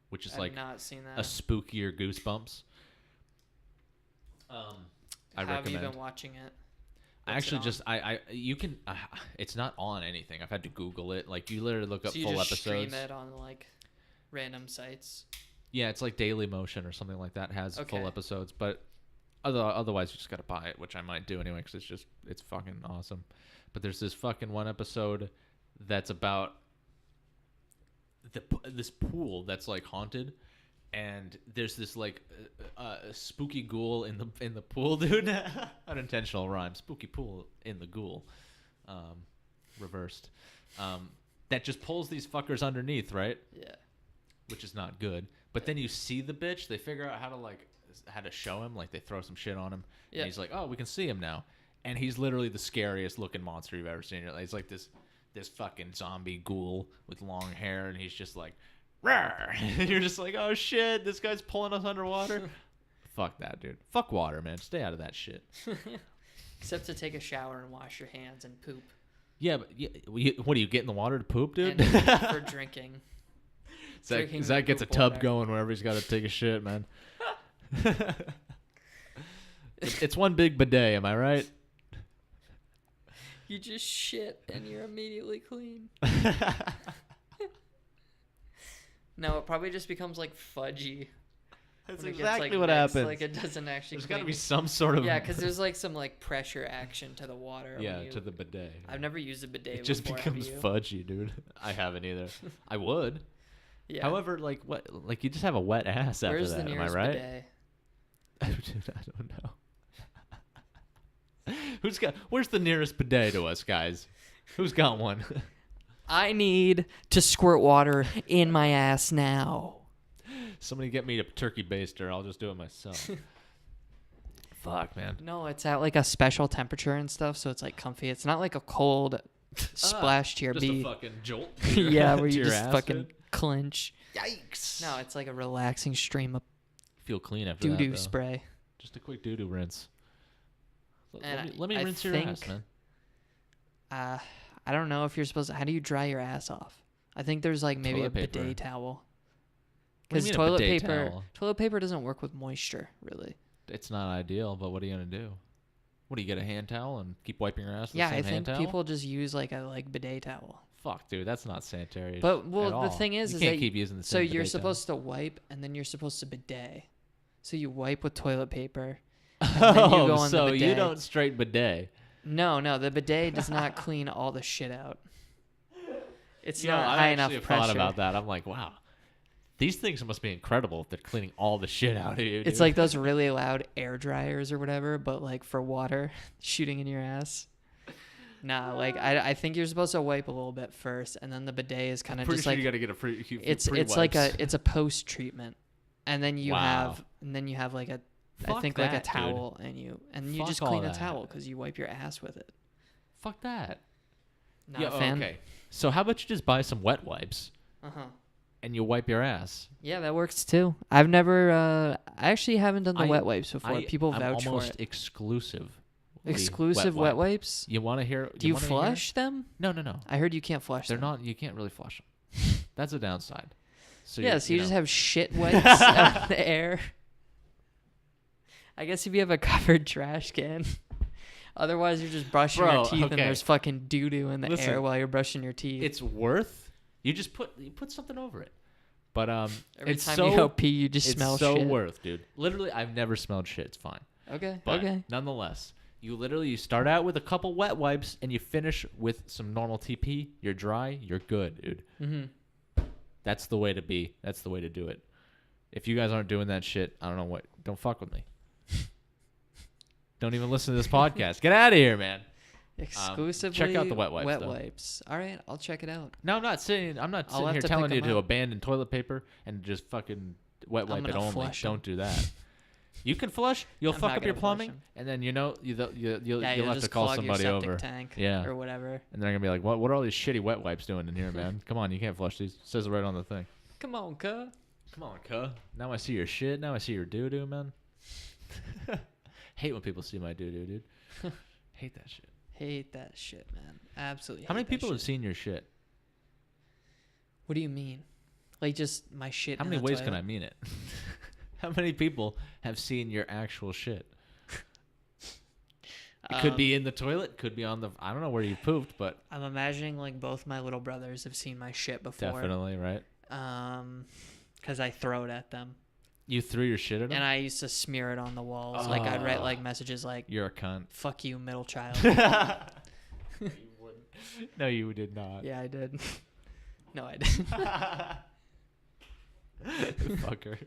Which is I've like not seen a that. spookier Goosebumps. I How have recommend. you been watching it? I What's it actually on? just you can it's not on anything. I've had to Google it. Like you literally look up So you full just episodes. stream it on like random sites. Yeah, it's like Daily Motion or something like that has Okay. full episodes, but otherwise you just gotta buy it, which I might do anyway because it's fucking awesome. But there's this fucking one episode that's about this pool that's like haunted, and there's this like spooky ghoul in the pool, dude. Unintentional rhyme. Spooky pool in the ghoul, reversed. That just pulls these fuckers underneath, right? Yeah. Which is not good. But then you see the bitch. They figure out how to show him. Like they throw some shit on him, Yeah. and he's like, "Oh, we can see him now." And he's literally the scariest looking monster you've ever seen. He's like this fucking zombie ghoul with long hair, and he's just like, "Rawr!" And you're just like, "Oh shit, this guy's pulling us underwater." Fuck that, dude. Fuck water, man. Stay out of that shit. Except to take a shower and wash your hands and poop. Yeah, but what do you get in the water to poop, dude? And for drinking. Drinking Zach gets a poop tub water. going whenever he's got to take a shit, man. It's one big bidet, am I right? You just shit and you're immediately clean. No, it probably just becomes like fudgy. That's when it gets, exactly like, what mixed, happens. Like it doesn't actually. There's got to clean. be some sort of Yeah, because there's like some like pressure action to the water. yeah when you, to the bidet. I've never used a bidet. It just before, have becomes you? fudgy, dude. I haven't either. I would. Yeah. However, like what? Like you just have a wet ass after Where's that. the Am I nearest right? bidet? Dude, I don't know. Where's the nearest bidet to us, guys? Who's got one? I need to squirt water in my ass now. Somebody get me a turkey baster. I'll just do it myself. Fuck, man. No, it's at like a special temperature and stuff, so it's like comfy. It's not like a cold splash to your Just a beat. fucking jolt. to your- Yeah, where to you your just ass, fucking dude. clench. Yikes. No, it's like a relaxing stream of Feel clean after doo that, doo though. spray. Just a quick doo-doo rinse. And Let me I rinse your think- ass, man. I don't know if you're supposed to. How do you dry your ass off? I think there's like maybe Toilet a paper. bidet towel. What do Because you mean a toilet bidet paper, towel? toilet paper doesn't work with moisture, really. It's not ideal, but what are you gonna do? What do you get, a hand towel and keep wiping your ass with Yeah, the I same hand think towel? people just use like a bidet towel. Fuck, dude, that's not sanitary. But at well, the all. thing is you is can't that keep using the so same you're bidet towel. supposed to wipe and then you're supposed to bidet. So you wipe with toilet paper. then you go on the so you bidet. don't straight bidet. No, the bidet does not clean all the shit out. It's You know, not I high actually enough have pressure. thought about that. I'm like, wow, These things must be incredible if they're cleaning all the shit out of you. It's dude. like those really loud air dryers or whatever, but like for water shooting in your ass. Nah, like I think you're supposed to wipe a little bit first, and then the bidet is kind of pretty just sure like you got to get a free. it's like it's a post treatment, and then you Wow. have like a Fuck I think like a that, dude. towel, and you Fuck just all clean a that. towel because you wipe your ass with it. Fuck that. Not Yeah. a fan. Okay. So how about you just buy some wet wipes Uh-huh. and you wipe your ass? Yeah, that works too. I've never I actually haven't done the I- wet wipes before. People I'm vouch for almost it. exclusive. Exclusive wet wipes? You want to hear? Do you wanna hear? flush them? No, no, no. I heard you can't flush They're them. not. You can't really flush them. That's a downside. So Yeah, so you just know. have shit wipes out in the air. I guess if you have a covered trash can. Otherwise, you're just brushing Bro, your teeth and okay. there's fucking doo-doo in the Listen, air while you're brushing your teeth. It's worth. You put something over it. But Every it's time so you go pee, you just it's smell so shit. worth, dude. Literally, I've never smelled shit. It's fine. Okay, But okay. nonetheless, you start out with a couple wet wipes and you finish with some normal TP. You're dry. You're good, dude. Mm-hmm. That's the way to be. That's the way to do it. If you guys aren't doing that shit, I don't know what. Don't fuck with me. Don't even listen to this podcast. Get out of here, man. Exclusively check out the wet wipes, though. wipes. All right, I'll check it out. No, I'm not sitting I'll here have to telling pick you 'em to up. abandon toilet paper and just fucking wet wipe it gonna only. flush 'em. Don't do that. You can flush. You'll I'm fuck not up your gonna flush plumbing, 'em. and then you'll Yeah, you'll you'll have just to call clog somebody your septic over. tank Yeah. or whatever. And they're gonna be like, "What are all these shitty wet wipes doing in here, man? Come on, you can't flush these." It says it right on the thing. Come on, cuh. Come on, cuh. Now I see your shit. Now I see your doo doo, man. Hate when people see my doo doo, dude. Hate that shit. Hate that shit, man. Absolutely. How many hate that people have shit. seen your shit? What do you mean? Like just my shit? How in many the ways can toilet? I mean it? How many people have seen your actual shit? It could be in the toilet, could be on the. I don't know where you pooped, but I'm imagining like both my little brothers have seen my shit before. definitely, right? Because I throw it at them, You threw your shit at him? and I used to smear it on the walls. Like I'd write like Oh. messages like You're a cunt. "fuck you, middle child." No, you did not. Yeah, I did. No, I didn't. Fucker.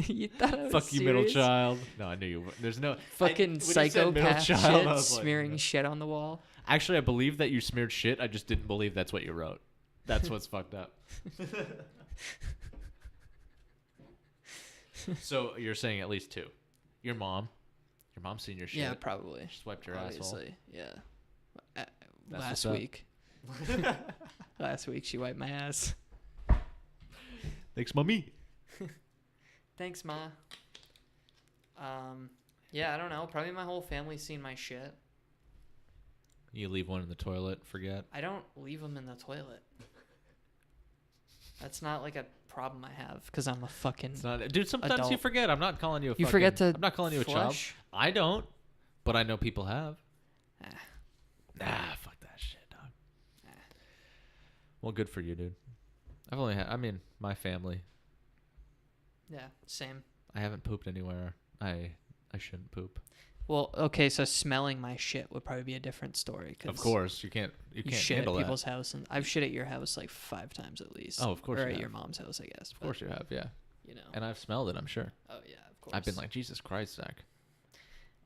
You thought I was Fuck you, middle serious? child. No, I knew you. There's no Fucking when you said middle psychopath child, shit, I was like, smearing no. shit on the wall. Actually, I believe that you smeared shit. I just didn't believe that's what you wrote. That's what's fucked up. So you're saying at least two. Your mom's seen your shit. Yeah, probably. She swiped your asshole. Obviously, yeah. That's Last what's up. week. Last week she wiped my ass. Thanks, mommy. Thanks, Ma. Yeah, I don't know. Probably my whole family's seen my shit. You leave one in the toilet, forget. I don't leave them in the toilet. That's not like a problem I have because I'm a fucking. It's not, dude. Sometimes you Adult. forget. I'm not calling you a. You forget to I'm not calling you a child. flush? I don't, but I know people have. Ah. Nah, fuck that shit, dog. Well, good for you, dude. I've only had. I mean, my family. Yeah, same. I haven't pooped anywhere. I shouldn't poop. Well, okay, so smelling my shit would probably be a different story. 'Cause Of course, you can't you can't shit at handle that. people's house, and I've shit at your house like 5 times at least. Oh, of course Or you at have. your mom's house, I guess. Of course you have, yeah. You know. And I've smelled it. I'm sure. Oh yeah, of course. I've been like, Jesus Christ, Zach.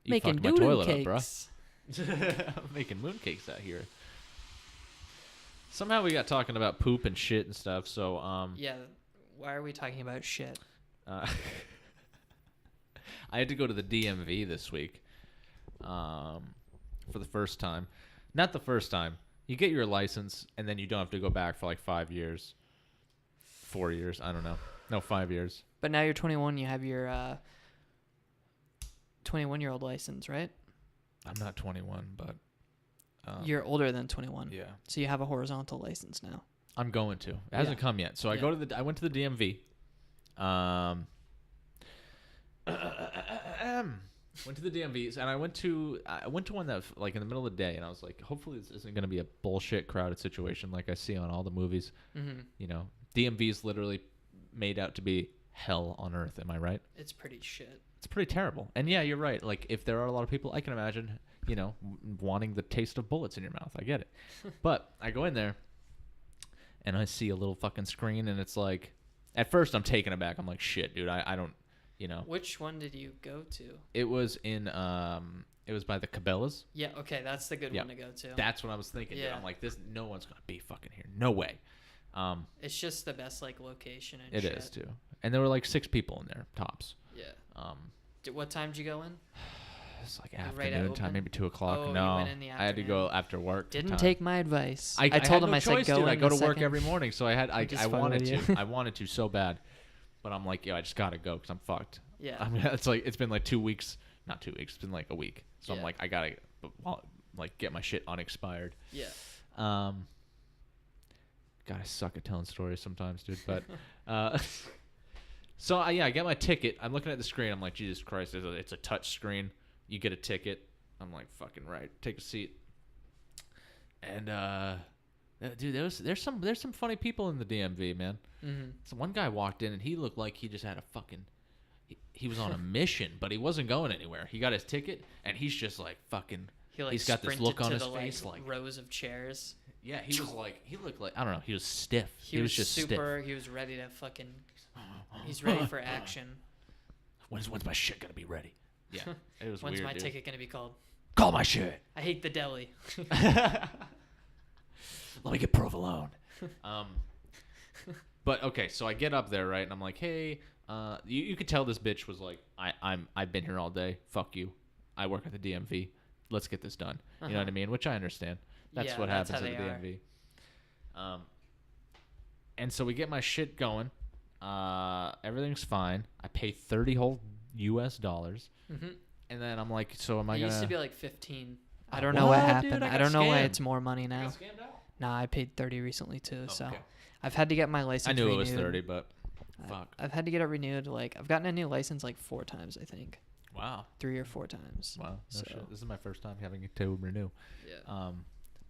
You making fucked my doo-doo toilet cakes. up, bro. I'm making mooncakes out here. Somehow we got talking about poop and shit and stuff. So Yeah. Why are we talking about shit? I had to go to the DMV this week for the first time. Not the first time. You get your license, and then you don't have to go back for like 5 years. 4 years. I don't know. No, 5 years. But now you're 21. You have your 21-year-old license, right? I'm not 21, but... You're older than 21. yeah. So you have a horizontal license now. I'm going to. It hasn't Yeah. come yet. So Yeah. I went to the DMV. Went to the DMVs, and I went to one that like in the middle of the day, and I was like, hopefully this isn't going to be a bullshit crowded situation like I see on all the movies. Mm-hmm. You know, DMV's literally made out to be hell on earth. Am I right? It's pretty shit. It's pretty terrible. And yeah, you're right. Like if there are a lot of people, I can imagine, you know, wanting the taste of bullets in your mouth. I get it. But I go in there, and I see a little fucking screen, and it's like, at first I'm taken aback. I'm like, shit, dude, I don't, you know. Which one did you go to? It was in it was by the Cabela's. Yeah, okay, that's the good Yeah. one to go to. That's what I was thinking. Dude. Yeah. I'm like, no one's gonna be fucking here. No way. It's just the best like location and It shit. is too. And there were like 6 people in there tops. Yeah. Um, What time did you go in? it's like Right at afternoon time, open? maybe 2 o'clock. Oh, you no, went in the I had to go afternoon. after work. Didn't time. take my advice. I told had him no I said choice, go dude. in I go the to work second- every morning, so I just wanted followed to. you. I wanted to so bad, but I'm like, yo, I just gotta go because I'm fucked. Yeah. I mean, it's been like 2 weeks, not 2 weeks. It's been like a week, so I'm Yeah. like, I gotta like get my shit unexpired. Yeah. God, I suck at telling stories sometimes, dude. But so I get my ticket. I'm looking at the screen. I'm like, Jesus Christ, it's a touch screen. You get a ticket. I'm like, fucking right. Take a seat. And dude, there's some funny people in the DMV, man. Mm-hmm. So one guy walked in and he looked like he just had a fucking. He was on a mission, but he wasn't going anywhere. He got his ticket and he's just like fucking. He's got this look on his face, like rows of chairs. Yeah, he was like, he looked like, I don't know, he was stiff. He was just super. stiff. He was ready to fucking. He's ready for action. When's my shit gonna be ready? Yeah, it was When's weird, my dude. ticket gonna be called? Call my shit. I hate the deli. Let me get provolone. But okay, so I get up there, right, and I'm like, hey, you could tell this bitch was like, I've been here all day. Fuck you. I work at the DMV. Let's get this done. You know what I mean? Which I understand. That's Yeah, what that's happens how at the they DMV. And so we get my shit going. Everything's fine. I pay $30 whole US dollars. Mm-hmm. And then I'm like, so am I It gonna? used to be like 15. I Oh, don't know what what, happened. dude? I I got don't know why scammed. it's more money I now. got scammed out. Nah, I paid 30 recently too. Oh, So okay. I've had to get my license. I knew renewed. it was 30, but fuck. I've had to get it renewed. Like I've gotten a new license like 4 times, I think, Wow. 3 or 4 times. Wow. No So- shit. This is my first time having it to renew. Yeah.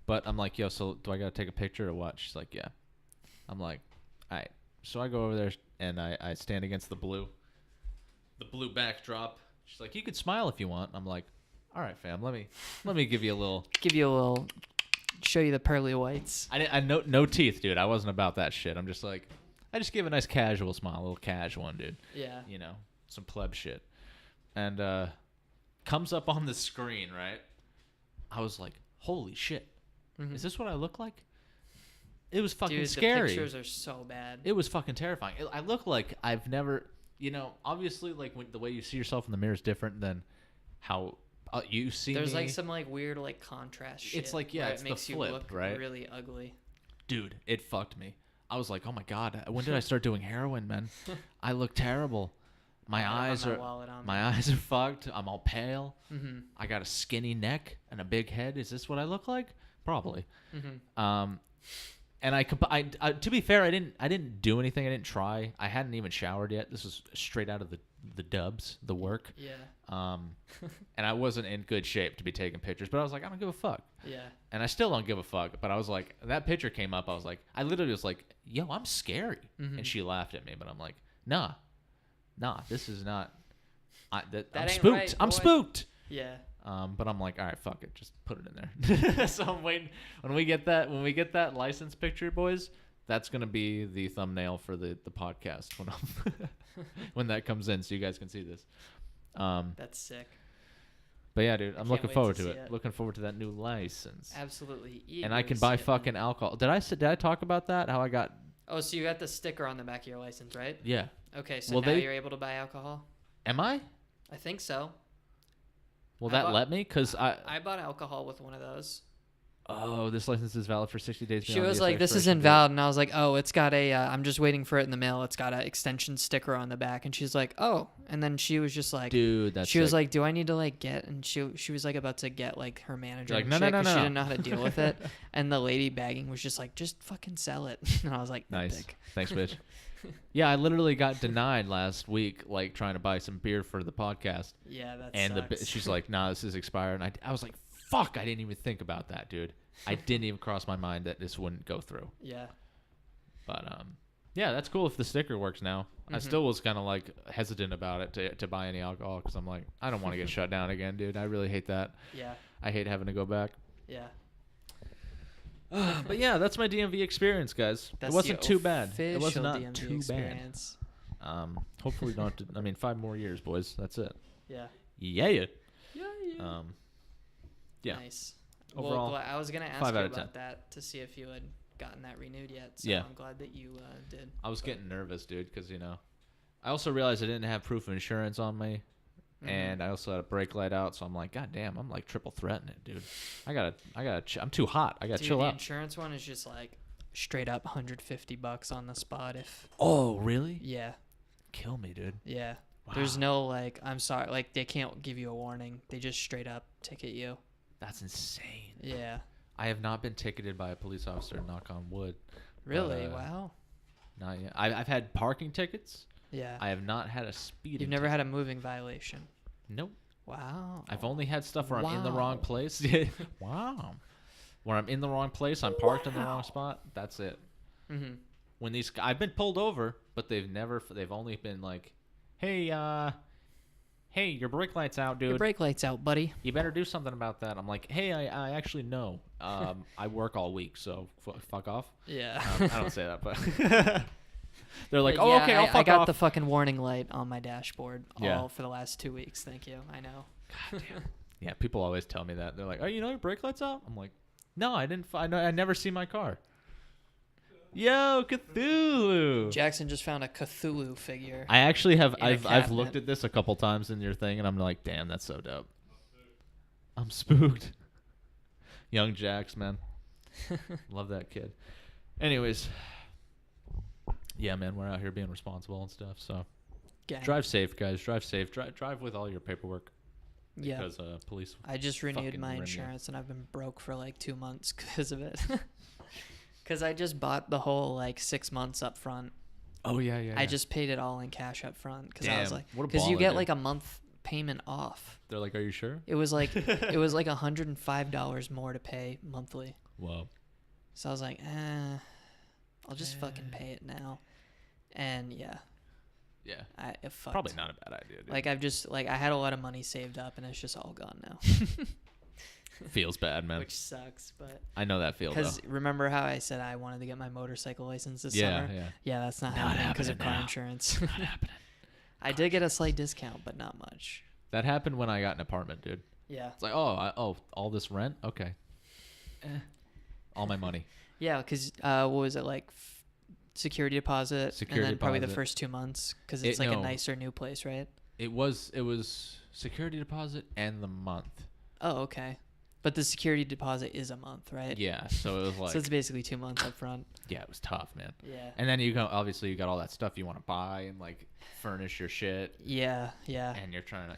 But I'm like, yo, so do I gotta take a picture or what? She's like, yeah. I'm like, all right. So I go over there and I stand against the blue backdrop. She's like, you could smile if you want. I'm like, all right, fam. Let me give you a little. Give you a little. Show you the pearly whites. I no teeth, dude. I wasn't about that shit. I'm just like, I just give a nice casual smile, a little casual one, dude. Yeah. You know, some pleb shit. And comes up on the screen, right? I was like, holy shit. Mhm. Is this what I look like? It was fucking Dude, scary. the pictures are so bad. It was fucking terrifying. I look like I've never, you know, obviously, like the way you see yourself in the mirror is different than how you see There's me. like some like weird like contrast shit. It's like, yeah, where it's it the makes flip, you look right? really ugly. Dude, it fucked me. I was like, oh my god, when did I start doing heroin, man? I look terrible. My I don't have eyes my are wallet on me. my eyes are fucked. I'm all pale. Mm-hmm. I got a skinny neck and a big head. Is this what I look like? Probably. Mm-hmm. And I to be fair, I didn't do anything. I didn't try. I hadn't even showered yet. This was straight out of the dubs, the work. Yeah. And I wasn't in good shape to be taking pictures, but I was like, I don't give a fuck. Yeah. And I still don't give a fuck. But I was like, that picture came up. I was like, I literally was like, yo, I'm scary. Mhm. And she laughed at me, but I'm like, nah, this is not. I'm ain't spooked. right, I'm boy. spooked. Yeah. But I'm like, all right, fuck it, just put it in there. So I'm waiting when we get that license picture, boys. That's gonna be the thumbnail for the podcast when that comes in, so you guys can see this. That's sick. But yeah, dude, I'm can't looking wait forward to to see it. it. Looking forward to that new license. Absolutely. And I eager can to buy see it, man. fucking alcohol. Did I talk about that? How I got? Oh, so you got the sticker on the back of your license, right? Yeah. Okay, so Well, now they- you're able to buy alcohol? Am I? I think so. Will I that bought- let me? Cause I bought alcohol with one of those. this license is valid for 60 days. She beyond was the like, "This is expiration date." invalid," and I was like, "Oh, it's got a. I'm just waiting for it in the mail. It's got an extension sticker on the back." And she's like, "Oh," and then she was just like, Dude, that's she was sick. like, "Do I need to like get?" And she was like about to get like her manager. You're like, and "No, no, shit, no, 'cause She no." didn't know how to deal with it, and the lady bagging was just like, "Just fucking sell it." And I was like, Nice. "Epic." Thanks, bitch. Yeah, I literally got denied last week, like trying to buy some beer for the podcast. Yeah, that And sucks. she's like, nah, this is expired. And I was like, fuck, I didn't even think about that, dude. I didn't even cross my mind that this wouldn't go through. Yeah. But, yeah, that's cool if the sticker works now. I Mhm. still was kind of like hesitant about it to buy any alcohol because I'm like, I don't want to get shut down again, dude. I really hate that. Yeah. I hate having to go back. Yeah. But yeah, that's my DMV experience, guys. That's it wasn't the too bad. It was official not DMV too experience. bad. Hopefully not. I mean, 5 more years, boys. That's it. Yeah. Yeah. Yeah. Yeah. Yeah. Nice. Overall, well, I was gonna ask 5 you out of 10. about that to see if you had gotten that renewed yet. So Yeah. I'm glad that you did. I was getting nervous, dude, because I also realized I didn't have proof of insurance on me, and I also had a brake light out. So I'm like, God damn, I'm like triple threatening it, dude. I'm too hot. I gotta Dude, chill the out. insurance one is just like straight up $150 on the spot. If Oh, really? yeah, Kill me, dude. yeah. Wow. There's no like, I'm sorry, like they can't give you a warning. They just straight up ticket you. That's insane. Yeah. I have not been ticketed by a police officer. Knock on wood. Really? But, Wow. Not yet. I've had parking tickets. Yeah. I have not had a speeding. You've never had a moving violation. Nope. Wow. I've only had stuff where I'm in the wrong Wow. place. Wow. Where I'm in the wrong place, I'm parked in the wrong spot. That's it. Mm-hmm. When I've been pulled over, but they've only been like, hey, your brake light's out, dude. Your brake light's out, buddy. You better do something about that. I'm like, hey, I actually know. I work all week, so fuck off. Yeah. I don't say that, but they're like, Yeah, oh, okay, I'll fuck I got off. the fucking warning light on my dashboard Yeah. all for the last 2 weeks. Thank you. I know. God damn. Yeah, people always tell me that. They're like, oh, you know your brake light's out? I'm like, no, I didn't. I never see my car. Yo, Cthulhu. Jackson just found a Cthulhu figure. I actually have. In a I've cabinet. looked at this a couple times in your thing, and I'm like, damn, that's so dope. I'm spooked. Young Jax, man. Love that kid. Anyways, yeah, man, we're out here being responsible and stuff. So Gang. drive safe, guys. Drive safe. Drive with all your paperwork. Yeah. Because police. I just renewed fucking my rim you. insurance and I've been broke for like 2 months because of it. Because I just bought the whole like 6 months up front. Oh yeah. I just paid it all in cash up front because I was Damn, like, what a because you baller, get dude. like a month payment off. They're like, are you sure? It was like $105 more to pay monthly. Whoa. So I was like, I'll just fucking pay it now. And yeah, Yeah. it fucked. Probably not a bad idea, dude. Like I've just like I had a lot of money saved up and it's just all gone now, Feels bad, man. which sucks. But I know that feel though. because remember how I said I wanted to get my motorcycle license this Yeah, summer? yeah. Yeah, that's not Not happening because of happening car now. insurance. Not happening. I did get a slight discount, but not much. That happened when I got an apartment, dude. Yeah. It's like, all this rent? Okay. All my money. Yeah, because what was it like? Security deposit, Security and then probably the deposit. first 2 months because it's like a No. nicer new place, right? It was security deposit and the month. Oh, okay. But the security deposit is a month, right? Yeah, so it was like, So it's basically 2 months up front. yeah, it was tough, man. Yeah. And then you obviously you got all that stuff you want to buy and like furnish your shit, Yeah, yeah. and you're trying to,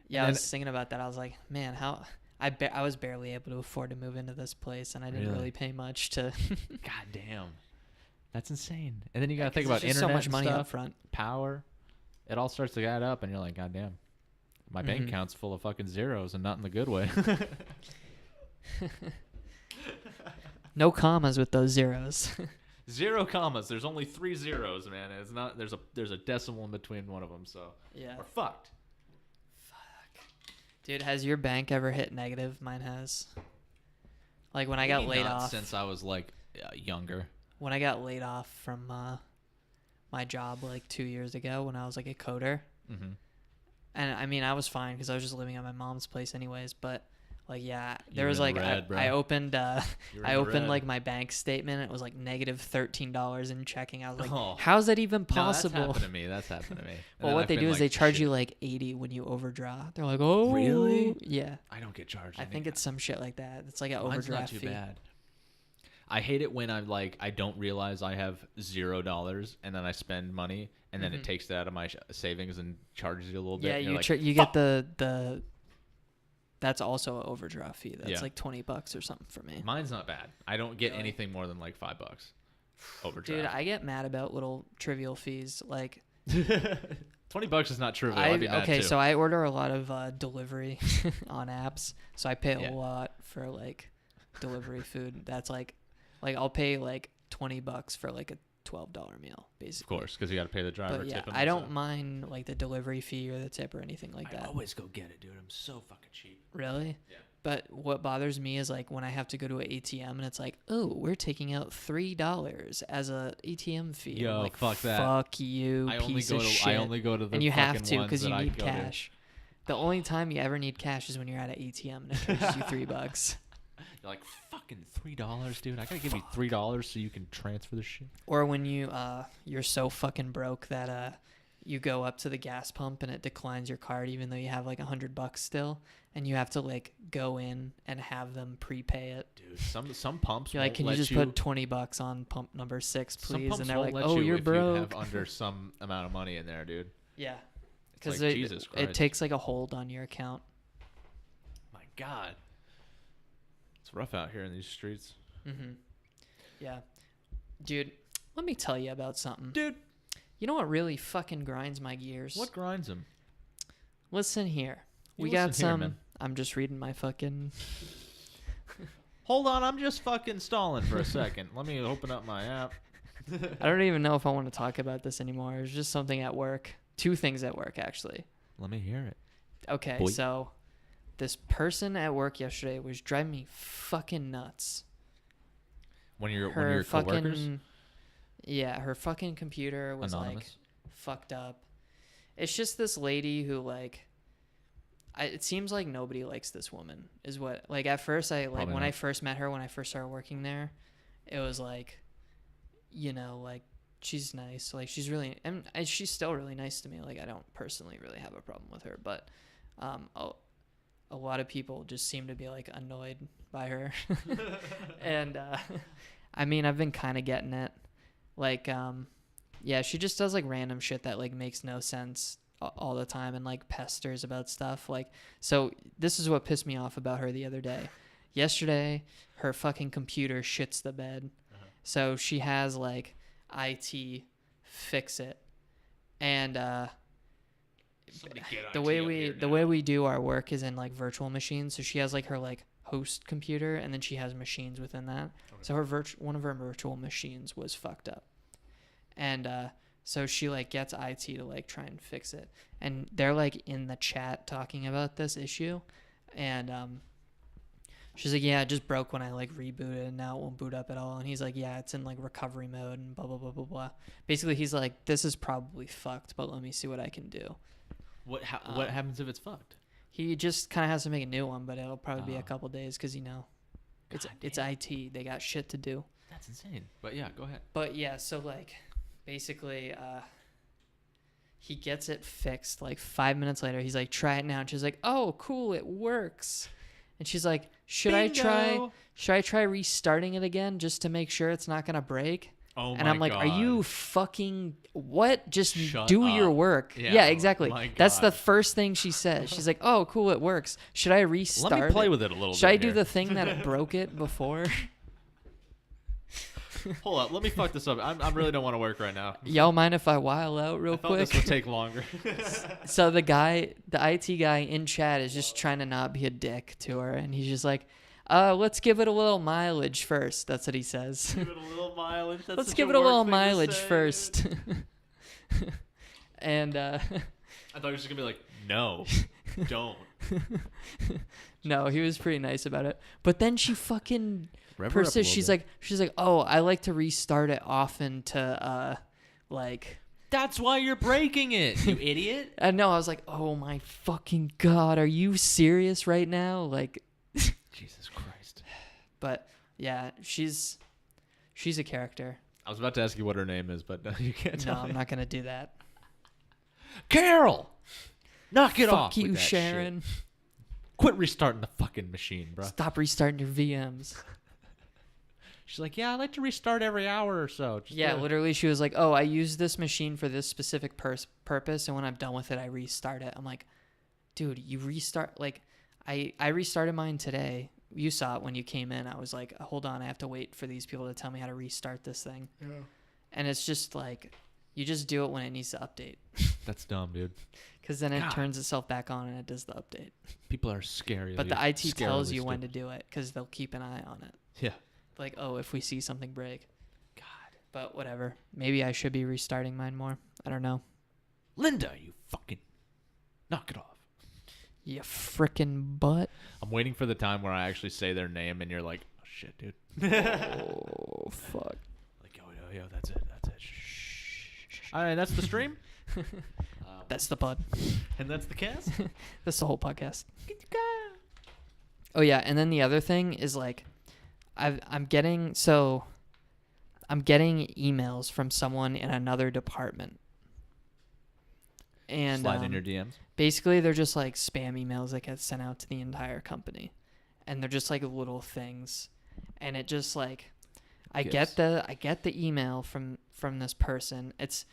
Yeah, I and was thinking about that. I was like, man, how I was barely able to afford to move into this place, and I didn't Really? really pay much to. God damn, that's insane. And then you got to think 'Cause about there's just internet so much and money stuff, up front. power. It all starts to add up, and you're like, God damn, my bank Mhm. account's full of fucking zeros, and not in the good way. No commas with those zeros. 0 commas. There's only 3 zeros, man. It's not. There's a decimal in between one of them, so Yeah. we're fucked. Dude, has your bank ever hit negative? Mine has. Like when I got Maybe laid not off. since I was like younger. When I got laid off from my job like 2 years ago when I was like a coder. Mm-hmm. And I mean, I was fine because I was just living at my mom's place anyways. But like, yeah, You there were was in the like red, bro. I opened You were I in the opened red. like my bank statement. It was like negative $13 in checking. I was like, Oh. how's that even No, possible? that's happened to me. That's happened to me. And Well, then what I've they been do is like, they charge shit, you like 80 when you overdraw. They're like, oh, Really? Yeah, I don't get charged. I think it's some shit like that. It's like an Mine's overdraft not too fee. bad. I hate it when I'm like I don't realize I have $0 and then I spend money and then it Mhm. takes it out of my savings and charges you a little bit. Yeah, and you're you like, you get the. That's also an overdraft fee. That's Yeah. like $20 or something for me. mine's not bad. I don't get Really? anything more than like $5 overdraft. Dude, I get mad about little trivial fees. Like, $20 is not trivial. I'd be mad okay, too. so I order a lot of delivery on apps. So I pay a Yeah. lot for like delivery food. That's like I'll pay like $20 for like a $12 meal, Of basically. course, because you got to pay the driver. But yeah, tip him I and don't stuff. mind like the delivery fee or the tip or anything like I that. always go get it, dude. I'm so fucking cheap. Really? Yeah. But what bothers me is like when I have to go to an ATM and it's like, oh, we're taking out $3 as a ATM fee. I'm Yo, like, fuck that. Fuck you, piece of shit. I only go to the and you have fucking to ones because you that I need go to. cash. The only time you ever need cash is when you're at an ATM and it charges you $3. You're like, fucking $3, dude. I gotta give you $3 so you can transfer the shit. Or when you're so fucking broke that you go up to the gas pump and it declines your card even though you have like $100 still, and you have to like go in and have them prepay it. Dude, some pumps You're like, won't can you let just put $20 on pump number 6, some please? pumps And they're won't like, let oh, you you're if broke. you have under some amount of money in there, dude. Yeah, It's because like, Jesus Christ. it takes like a hold on your account. My God. It's rough out here in these streets. Mm-hmm. Yeah, dude. Let me tell you about something. Dude. You know what really fucking grinds my gears? What grinds them? Listen here. You We listen got here, some. man. I'm just reading my fucking. Hold on, I'm just fucking stalling for a second. Let me open up my app. I don't even know if I want to talk about this anymore. It's just something at work. 2 things at work, actually. Let me hear it. Okay, Boy. so this person at work yesterday was driving me fucking nuts. One of your Her coworkers? fucking, yeah, her fucking computer was like Anonymous? fucked up. It's just this lady who like, it seems like nobody likes this woman. Is what like at first Probably when I not. first met her when I first started working there, it was like, you know, like she's nice, like she's really and she's still really nice to me. Like I don't personally really have a problem with her, but a lot of people just seem to be like annoyed by her. And I mean, I've been kind of getting it. Like yeah, she just does like random shit that like makes no sense all the time and like pesters about stuff. Like, so this is what pissed me off about her the other day. Yesterday, her fucking computer shits the bed. So she has like IT fix it. And the way we do our work is in like virtual machines. So she has like her like host computer and then she has machines within that. Okay. So her one of her virtual machines was fucked up. And so she like gets IT to like try and fix it. And they're like in the chat talking about this issue. And she's like, yeah, it just broke when I like rebooted and now it won't boot up at all. And he's like, yeah, it's in like recovery mode and blah, blah, blah, blah, blah. Basically, he's like, this is probably fucked, but let me see what I can do. What happens if it's fucked? He just kind of has to make a new one, but it'll probably be a couple days because, you know, it's IT. They got shit to do. That's insane. But yeah, go ahead. But yeah, so like basically he gets it fixed. Like 5 minutes later, he's like, try it now. And she's like, oh, cool, it works. And she's like, should I try restarting it again just to make sure it's not going to break? Oh my And I'm like, God. are you fucking what? Just Shut do up. your work. Yeah, Yeah, exactly. my That's the God. first thing she says. She's like, oh, cool, it works. Should I restart Let me play it? with it a little bit. Should I do here. the thing that broke it before? Hold up, let me fuck this up. I really don't want to work right now. Y'all mind if I while out real I thought quick? this would take longer. So the IT guy in chat is just trying to not be a dick to her, and he's just like, let's give it a little mileage first. That's what he says. Give it a little mileage. That's Let's such give a it a work little thing to mileage say, first. dude. And I thought he was just gonna be like, no, don't. no, he was pretty nice about it. But then she fucking Rev her up a persists. little She's like, oh, I like to restart it often to like. That's why you're breaking it, you idiot. I know. I was like, oh my fucking God, are you serious right now? Like. Jesus Christ. But yeah, she's a character. I was about to ask you what her name is, but no, you can't No, tell I'm me. not gonna do that. Carol, knock it off. Fuck you, with that Sharon. shit. Quit restarting the fucking machine, bro. Stop restarting your VMs. She's like, yeah, I like to restart every hour or so. Just Yeah, literally, she was like, "Oh, I use this machine for this specific purpose, and when I'm done with it, I restart it." I'm like, "Dude, you restart like I restarted mine today. You saw it when you came in. I was like, hold on, I have to wait for these people to tell me how to restart this thing." Yeah. And it's just like, you just do it when it needs to update, That's dumb, dude. because then it God. turns itself back on and it does the update. People are scary. But dude. the IT tells Scarily you when to stupid. do it, because they'll keep an eye on it. Yeah. Like, oh, if we see something break. God. But whatever. Maybe I should be restarting mine more. I don't know. Linda, you fucking knock it off. You frickin' butt. I'm waiting for the time where I actually say their name and you're like, oh shit, dude. Oh, fuck. Like, yo, that's it. Shh. All right, that's the stream. That's the pod. And that's the cast. That's the whole podcast. Oh yeah, and then the other thing is like, I'm getting emails from someone in another department, and Slide in your DMs. basically they're just like spam emails that get sent out to the entire company, and they're just like little things, and it just like, I get the email from this person. It's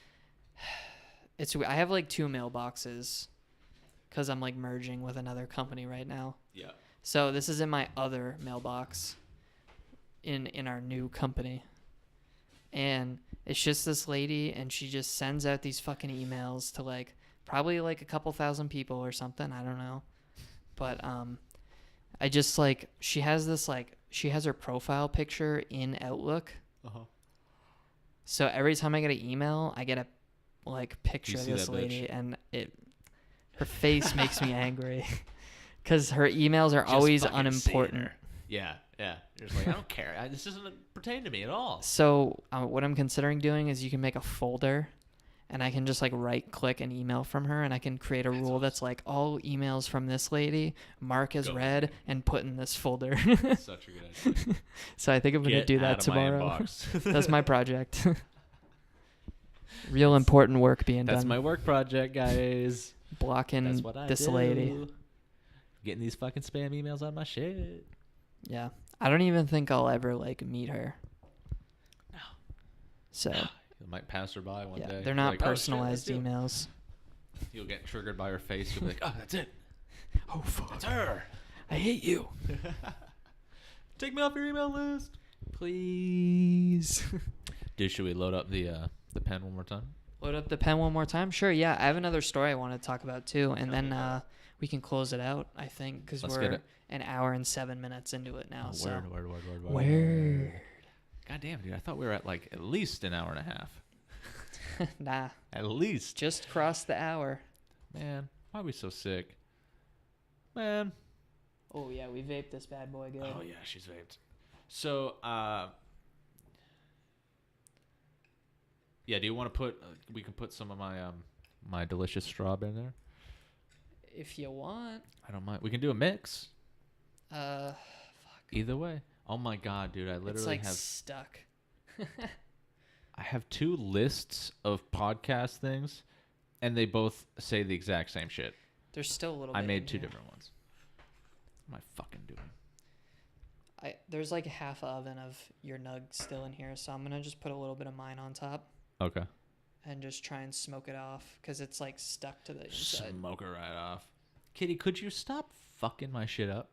I have like 2 mailboxes, because I'm like merging with another company right now. Yeah. So this is in my other mailbox in our new company. And it's just this lady, and she just sends out these fucking emails to like probably like a couple thousand people or something. I don't know. But I just like, she has her profile picture in Outlook. Uh-huh. So every time I get an email, I get a like picture of see this that lady, bitch? and her face makes me angry, because her emails are Just always fucking unimportant. seeing her. Yeah. You're just like, I don't care. This doesn't pertain to me at all. So what I'm considering doing is you can make a folder, and I can just like right click an email from her, and I can create a rule that's like, all emails from this lady mark as Go. read and put in this folder. Such a good idea. So I think I'm going to Get do that out of my tomorrow. inbox. That's my project. Real important work being That's done. my work project, guys. Blocking That's what I this do. lady. Getting these fucking spam emails on my shit. Yeah. I don't even think I'll ever like meet her. No. So You might pass her by one yeah, day. they're not Like, oh, shit, personalized that's you. emails. You'll get triggered by her face. You'll be like, oh, that's it. Oh fuck. That's her. I hate you. Take me off your email list. Please. Dude, should we load up the pen one more time? Load up the pen one more time? Sure, yeah. I have another story I want to talk about too, and then we can close it out, I think, because Let's get we're it. an hour and 7 minutes into it now. So. Word. Word. God damn, dude. I thought we were at like at least an hour and a half. Nah, At least. just crossed the hour. Man, why are we so sick? Man. Oh yeah, we vaped this bad boy good. Oh, yeah, she's vaped. So, yeah, do you want to put, we can put some of my delicious straw in there? If you want. I don't mind. We can do a mix. Fuck. Either way. Oh my god, dude! I literally It's like have stuck. I have 2 lists of podcast things, and they both say the exact same shit. There's still a little bit I made in 2 here. different ones. What am I fucking doing? There's like half a oven of your nugs still in here, so I'm gonna just put a little bit of mine on top Okay. and just try and smoke it off, because it's like stuck to the inside. Smoke her right off. Kitty, could you stop fucking my shit up?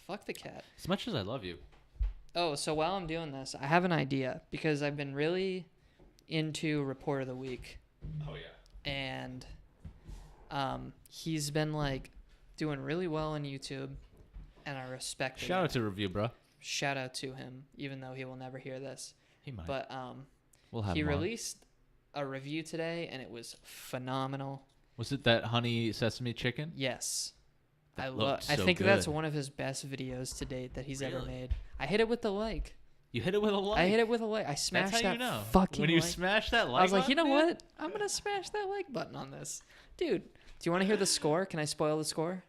Fuck the cat. As much as I love you. Oh, so while I'm doing this, I have an idea, because I've been really into Report of the Week, Oh yeah. and he's been like doing really well on YouTube, and I respect it. Shout out to Review, bro. Shout out to him, even though he will never hear this. He might. But we'll have he him on. released a review today, and it was phenomenal. Was it that honey sesame chicken? Yes. That I looked I so think that's good. one of his best videos to date that he's ever Really? made. I hit it with the like. You hit it with a like. I hit it with a like. I smashed That's how that you know. fucking when you like. smash that like I was like, you know button, what? I'm gonna smash that like button on this, dude. Do you want to hear the score? Can I spoil the score?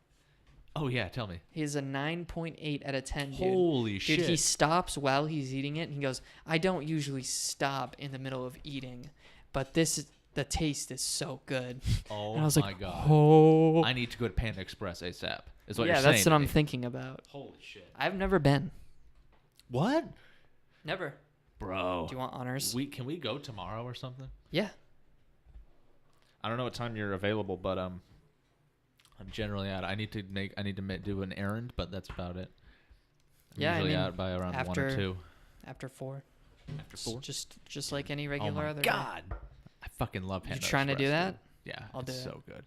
Oh yeah, tell me. He's a 9.8 out of 10, dude. Holy Dude, shit. he stops while he's eating it, and he goes, I don't usually stop in the middle of eating, but the taste is so good. Oh And I was my like, god. oh. I need to go to Panda Express ASAP. Is what Yeah, you're saying. that's what to I'm me. thinking about. Holy shit. I've never been. What? Never. Bro. Do you want honors? Can we go tomorrow or something? Yeah. I don't know what time you're available, but I'm generally out. I need to do an errand, but that's about it. I'm Yeah, I usually mean, out by around 1 after- or 2. After 4. After 4? Just like any Oh regular my other day. god. I fucking love Panda trying to do Express, that? dude. Yeah, I'll it's do it. so good.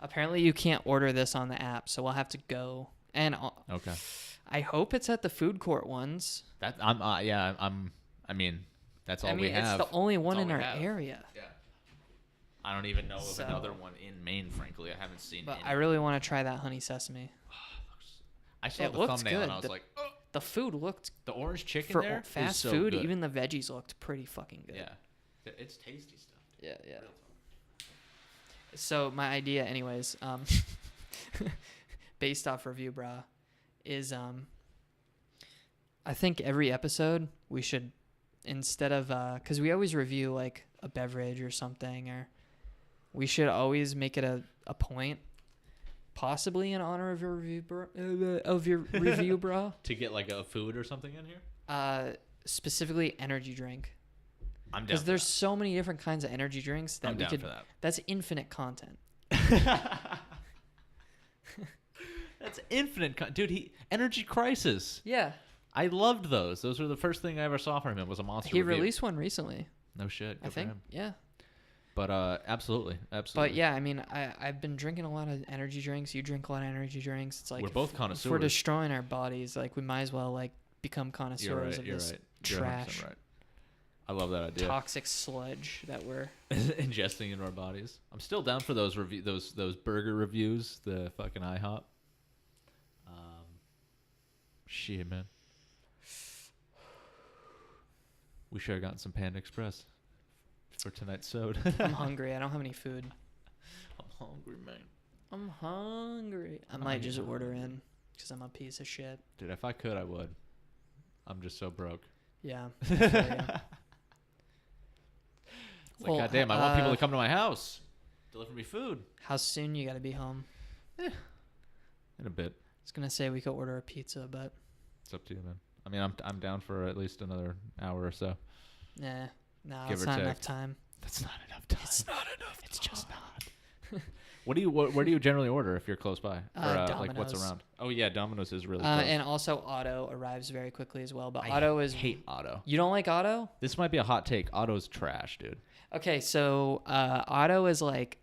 Apparently you can't order this on the app, so we'll have to go. And Okay. I hope it's at the food court ones. That I mean, that's all I mean, we have. it's the only one all in we our have. area. Yeah. I don't even know of So- another one in Maine. Frankly, I haven't seen. But any. I really want to try that honey sesame. I saw it the looked thumbnail and good. I was The- like, oh, The food looked the orange chicken for there is fast so food. good. Even the veggies looked pretty fucking good. Yeah, it's tasty stuff. Yeah, yeah. Real talk. So my idea, anyways, based off review, brah, is I think every episode we should, instead of because we always review like a beverage or something, or we should always make it a point, possibly in honor of your review, brah, To get like a food or something in here. specifically energy drink. I'm down. Because there's so many different kinds of energy drinks that I'm we down could. for that. That's infinite content. That's infinite, dude. Energy Crisis. Yeah, I loved those. Those were the first thing I ever saw from him. Was a monster. he review. released one recently. No shit. Good I think. For him. Yeah. But absolutely. But yeah, I mean, I've been drinking a lot of energy drinks. You drink a lot of energy drinks. It's like We're both if we're connoisseurs. destroying our bodies, like we might as well like become connoisseurs You're right. of You're this right. You're 100% trash, right. I love that idea. toxic sludge that we're. Ingesting into our bodies. I'm still down for those those burger reviews. The fucking IHOP. Shit, man. We should have gotten some Panda Express for tonight's soda. I'm hungry. I don't have any food. I'm hungry, man. I'm hungry. I might just order in because I'm a piece of shit. Dude, if I could, I would. I'm just so broke. Yeah. I feel ya. It's like, goddamn, I want people to come to my house, deliver me food. How soon you gotta be home? In a bit. I was gonna say we could order a pizza, but It's up to you, man. I mean, I'm down for at least another hour or so. nah, no, Give it's or not take. enough time. That's not enough time. It's not enough. It's just not. Where do you generally order if you're close by? Or like what's Domino's. around? Oh yeah, Domino's is really close. And also Otto arrives very quickly as well. But I Otto is. hate Otto. You don't like Otto? This might be a hot take. Otto's trash, dude. Okay, so Otto is like,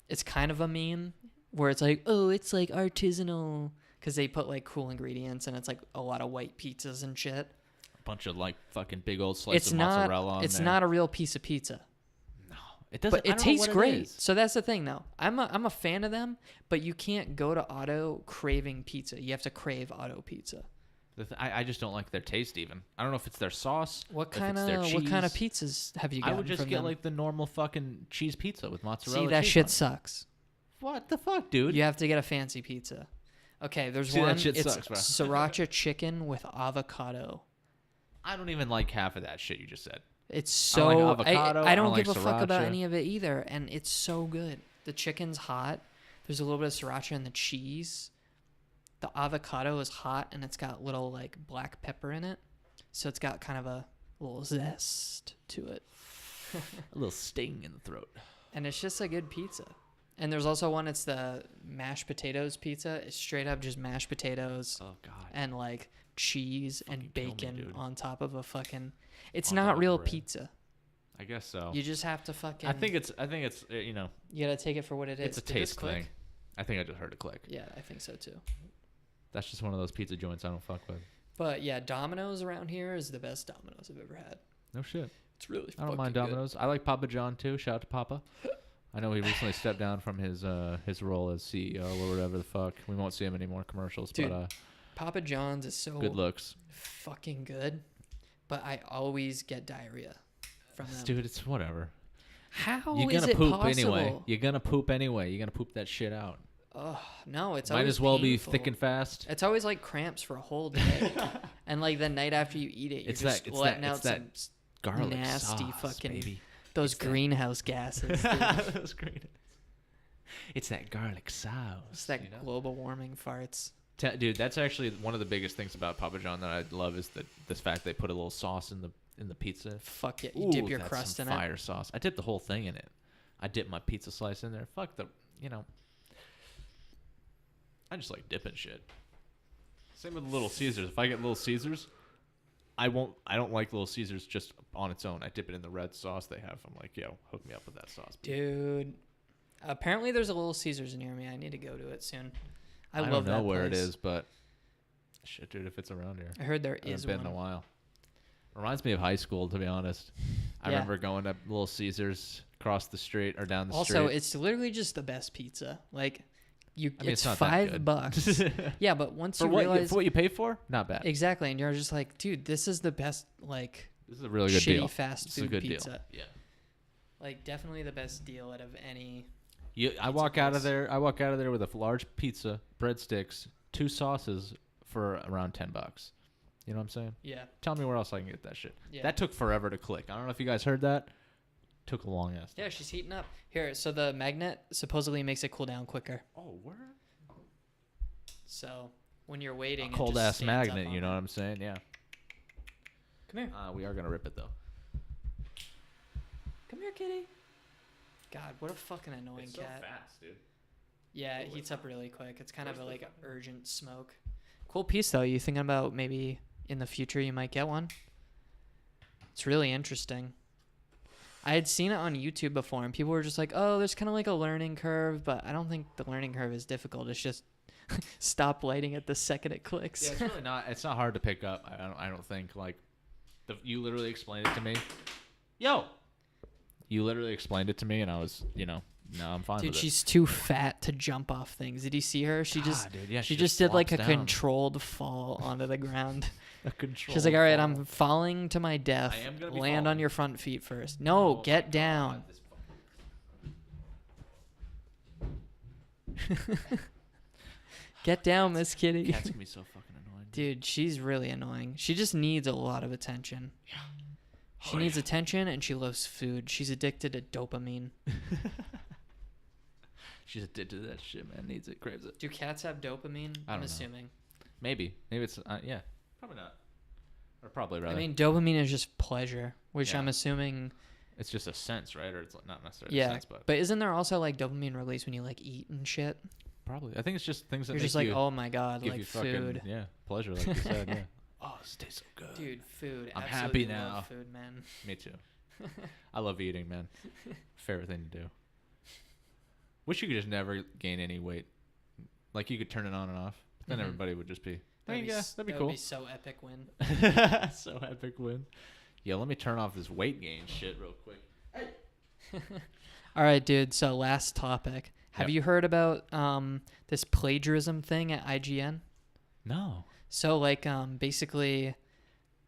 it's kind of a meme where it's like, oh, it's like artisanal because they put like cool ingredients and it's like a lot of white pizzas and shit. A bunch of like fucking big old slices It's of mozzarella on It's there. not a real piece of pizza. It doesn't. But it tastes great. So that's the thing, though. I'm a fan of them, but you can't go to Otto craving pizza. You have to crave Otto pizza. I just don't like their taste. Even I don't know if it's their sauce. What if kind it's their of cheese. pizzas have you I gotten would just from get them? like the normal fucking cheese pizza with mozzarella. See, that cheese shit on it. sucks. What the fuck, dude? You have to get a fancy pizza. Okay, there's See, that one. shit It's sucks, bro. sriracha chicken with avocado. I don't even like half of that shit you just said. It's I don't so. like avocado, I I don't don't give like a fuck about sriracha. any of it either, and it's so good. The chicken's hot. There's a little bit of sriracha in the cheese. The avocado is hot, and it's got little like black pepper in it, so it's got kind of a little zest to it, A little sting in the throat. and it's just a good pizza. And there's also one. It's the mashed potatoes pizza. It's straight up just mashed potatoes Oh god. and like cheese and Fucking kill me, bacon dude. on top of a fucking. It's On top not of real bread. pizza. I guess so. You just have to fucking. I think it's you know, You gotta take it for what it is. it's a Did this taste click? thing. I think I just heard a click. Yeah, I think so too. That's just one of those pizza joints I don't fuck with. But yeah, Domino's around here is the best Domino's I've ever had. No shit. It's really. I don't mind fucking good. Domino's. I like Papa John too. Shout out to Papa. I know he recently stepped down from his role as CEO or whatever the fuck. We won't see him anymore commercials, Dude, but Papa John's is so good looks. fucking good, but I always get diarrhea from them. Dude, it's whatever. How You're is gonna it poop possible? anyway. You're gonna poop anyway. You're gonna poop that shit out. Oh no, it's Might always as well painful. be thick and fast. It's always like cramps for a whole day, and like the night after you eat it, you're It's just that- it's letting that- out it's that some Garlic nasty sauce, fucking baby. those It's that- greenhouse gases. dude. That's great. It's that garlic sauce. It's that you know? global warming farts. Dude, that's actually one of the biggest things about Papa John that I love is this fact they put a little sauce in the pizza. Fuck it, you dip your that's crust some in it. fire sauce. I dip the whole thing in it. I dip my pizza slice in there. Fuck the, I just like dipping shit. Same with Little Caesars. If I get Little Caesars, I don't like Little Caesars just on its own. I dip it in the red sauce they have. I'm like, yo, hook me up with that sauce. Dude, apparently there's a Little Caesars near me. I need to go to it soon. I love don't know that where place. it is, but shit, dude, if it's around here. I heard there I is haven't been in one. a while. Reminds me of high school, to be honest. I Yeah. remember going to Little Caesars, across the street or down the Also, street. it's literally just the best pizza. Like, I mean, it's not that $5. good. Yeah, but once for you what realize for what you pay for, not bad. exactly, and you're just like, dude, this is the best like This is a really good shitty deal. fast It's a food good pizza. deal. Yeah. Like, definitely the best deal out of any. I walk out of there. I walk out of there with a large pizza, breadsticks, 2 sauces for around $10. You know what I'm saying? Yeah. Tell me where else I can get that shit. Yeah. That took forever to click. I don't know if you guys heard that. Took a long ass time. Yeah, she's heating up. Here, so the magnet supposedly makes it cool down quicker. Oh, word. So when you're waiting, A cold ass stands up magnet. on You know it. what I'm saying? Yeah. Come here. We are gonna rip it though. Come here, kitty. God, what a fucking annoying cat. fast, dude. Yeah, it heats up really quick. It's kind of a, like an urgent smoke. Cool piece though. You thinking about maybe in the future you might get one? It's really interesting. I had seen it on YouTube before, and people were just like, "Oh, there's kind of like a learning curve," but I don't think the learning curve is difficult. It's just stop lighting it the second it clicks. Yeah, it's really not. It's not hard to pick up. I don't think like. You literally explained it to me. Yo. You literally explained it to me, and I was, no, I'm fine Dude, with it. she's too fat to jump off things. Did you see her? She just dude, yeah, she just did like a flops down. controlled fall onto the ground. A control. She's like, "All right, I'm falling to my death. I am gonna be Land on falling." your front feet first." No, get down. Get down, Miss Kitty. Cats can be so fucking annoying. Dude, she's really annoying. She just needs a lot of attention. Yeah. She needs attention, and she loves food. She's addicted to dopamine. She's addicted to that shit, man. Needs it, craves it. Do cats have dopamine? I don't I'm know. assuming. Maybe it's yeah, probably not. Or probably rather. I mean, dopamine is just pleasure, which Yeah. I'm assuming. it's just a sense, right? Or it's not necessarily Yeah, a sense, but but isn't there also like dopamine release when you like eat and shit? probably. I think it's just things that You're make just like, you oh my god, give like you fucking food. pleasure, like you said. Yeah. Oh, this tastes so good. Dude, food. I'm Absolutely happy now. love food, man. Me too. I love eating, man. Favorite thing to do. Wish you could just never gain any weight. Like you could turn it on and off. Then Mhm. everybody would just be. That'd be, yeah, s- that'd be that cool. would be so epic win. So epic win. Yeah, let me turn off this weight gain shit real quick. All right, dude. So last topic. Have Yep. you heard about this plagiarism thing at IGN? No. So like basically,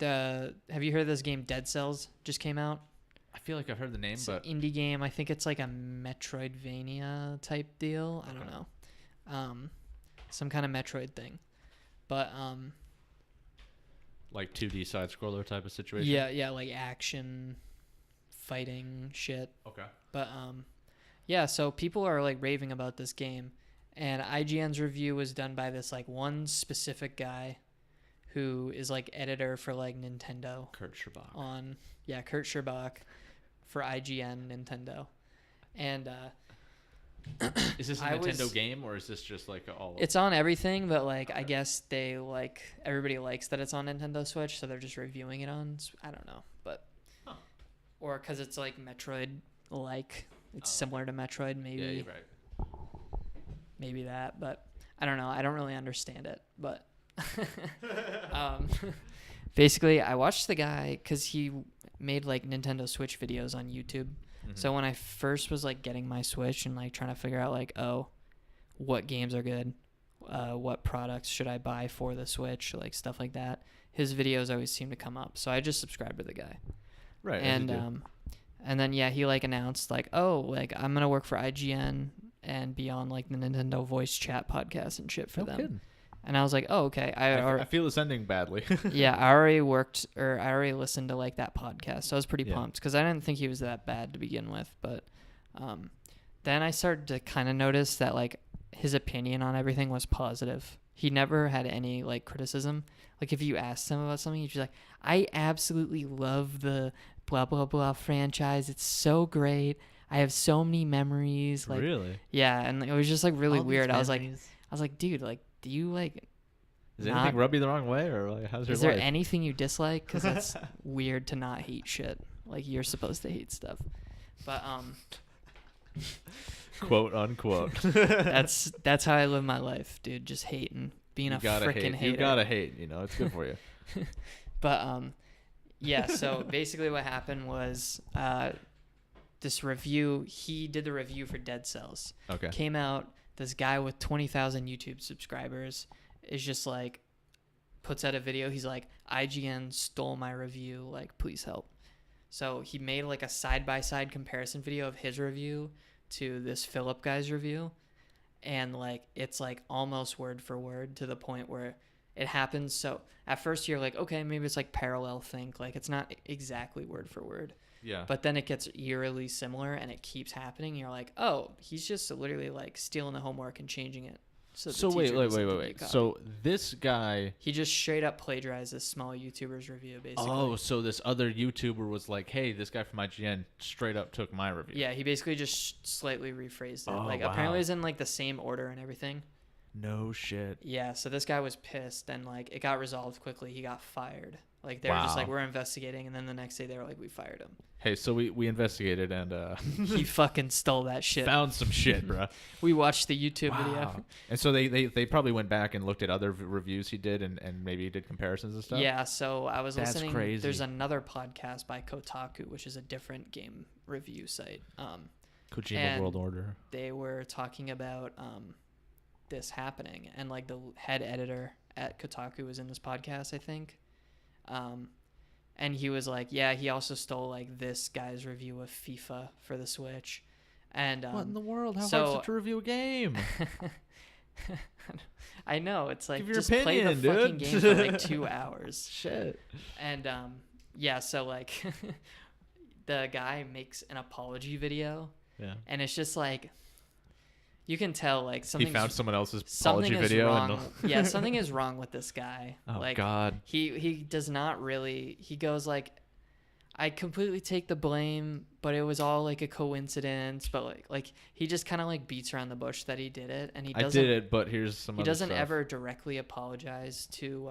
have you heard of this game Dead Cells just came out? I feel like I've heard the name, It's but an indie game. I think it's like a Metroidvania type deal. I don't know. Some kind of Metroid thing. But like 2D side scroller type of situation. yeah, like action fighting shit. Okay. But yeah, so people are like raving about this game, and IGN's review was done by this like one specific guy who is like editor for like Nintendo Kurt Scherbach. Kurt Scherbach for IGN Nintendo. And Is this a I Nintendo was- game or is this just like all? it's on everything, but like I guess they like everybody likes that it's on Nintendo Switch, so they're just reviewing it on. I don't know, but Huh. or because it's like Metroid, like it's Oh, similar to Metroid, maybe. Yeah, you're right. Maybe that, but I don't know. I don't really understand it, but basically, I watched the guy because he made like Nintendo Switch videos on YouTube. Mhm. So when I first was like getting my Switch and like trying to figure out like, oh, what games are good, what products should I buy for the Switch, like stuff like that, his videos always seem to come up. So I just subscribed to the guy. Right. And then yeah, he like announced like, oh, like I'm gonna work for IGN and be on like the Nintendo voice chat podcast and shit for them. Kidding. And I was like, oh, okay. I feel this ending badly. Yeah, I already listened to like that podcast, so I was pretty Yeah. pumped because I didn't think he was that bad to begin with. But then I started to kind of notice that like his opinion on everything was positive. He never had any like criticism. Like if you asked him about something, he'd be like, "I absolutely love the blah blah blah franchise. It's so great. I have so many memories." Like, really? yeah, and it was just like really All these weird. I was memories. like, dude, like, do you like? Does not- anything rub you the wrong way, or like how's your Is there life? anything you dislike? Because it's weird to not hate shit. Like you're supposed to hate stuff. But Quote unquote. that's how I live my life, dude. Just hating, being You a gotta freaking hate. hater. You gotta hate. You know, it's good for you. But yeah. So basically, what happened was this review. He did the review for Dead Cells. Okay. Came out. This guy with 20,000 YouTube subscribers is just like, puts out a video. He's like, IGN stole my review. Like, please help. So he made like a side-by-side comparison video of his review to this Philip guy's review. And like, it's like almost word for word to the point where it happens. So at first you're like, okay, maybe it's like parallel think. Like, it's not exactly word for word. Yeah. But then it gets eerily similar and it keeps happening. You're like, oh, he's just literally like stealing the homework and changing it. So the wait. teacher doesn't think you copied. So this guy. He just straight up plagiarized this small YouTuber's review, basically. Oh, so this other YouTuber was like, hey, this guy from IGN straight up took my review. Yeah, he basically just slightly rephrased it. Oh, like, wow. apparently it's in like the same order and everything. No shit. Yeah, so this guy was pissed and like it got resolved quickly. He got fired. Like, they were just like, we're investigating. And then the next day they were like, we fired him. Hey, so we investigated and He fucking stole that shit. found some shit, bro. We watched the YouTube video. And so they probably went back and looked at other reviews he did and maybe did comparisons and stuff. Yeah, so I was That's listening. crazy. There's another podcast by Kotaku, which is a different game review site. Kojima and World Order. They were talking about this happening, and like the head editor at Kotaku was in this podcast, I think. And he was like, yeah, he also stole like this guy's review of FIFA for the Switch. And What in the world? How so- hard is it to review a game? I know, it's like, Give your just play the opinion, fucking dude. game for like 2 hours. Shit. And yeah, so like the guy makes an apology video, Yeah. and it's just like, you can tell like He something's found someone else's something apology is video. wrong. Yeah, something is wrong with this guy. Oh like, God. he does not really. He goes like, I completely take the blame, but it was all like a coincidence. But like he just kind of like beats around the bush that he did it, and he I doesn't. did it, but here's some. He other doesn't stuff. ever directly apologize to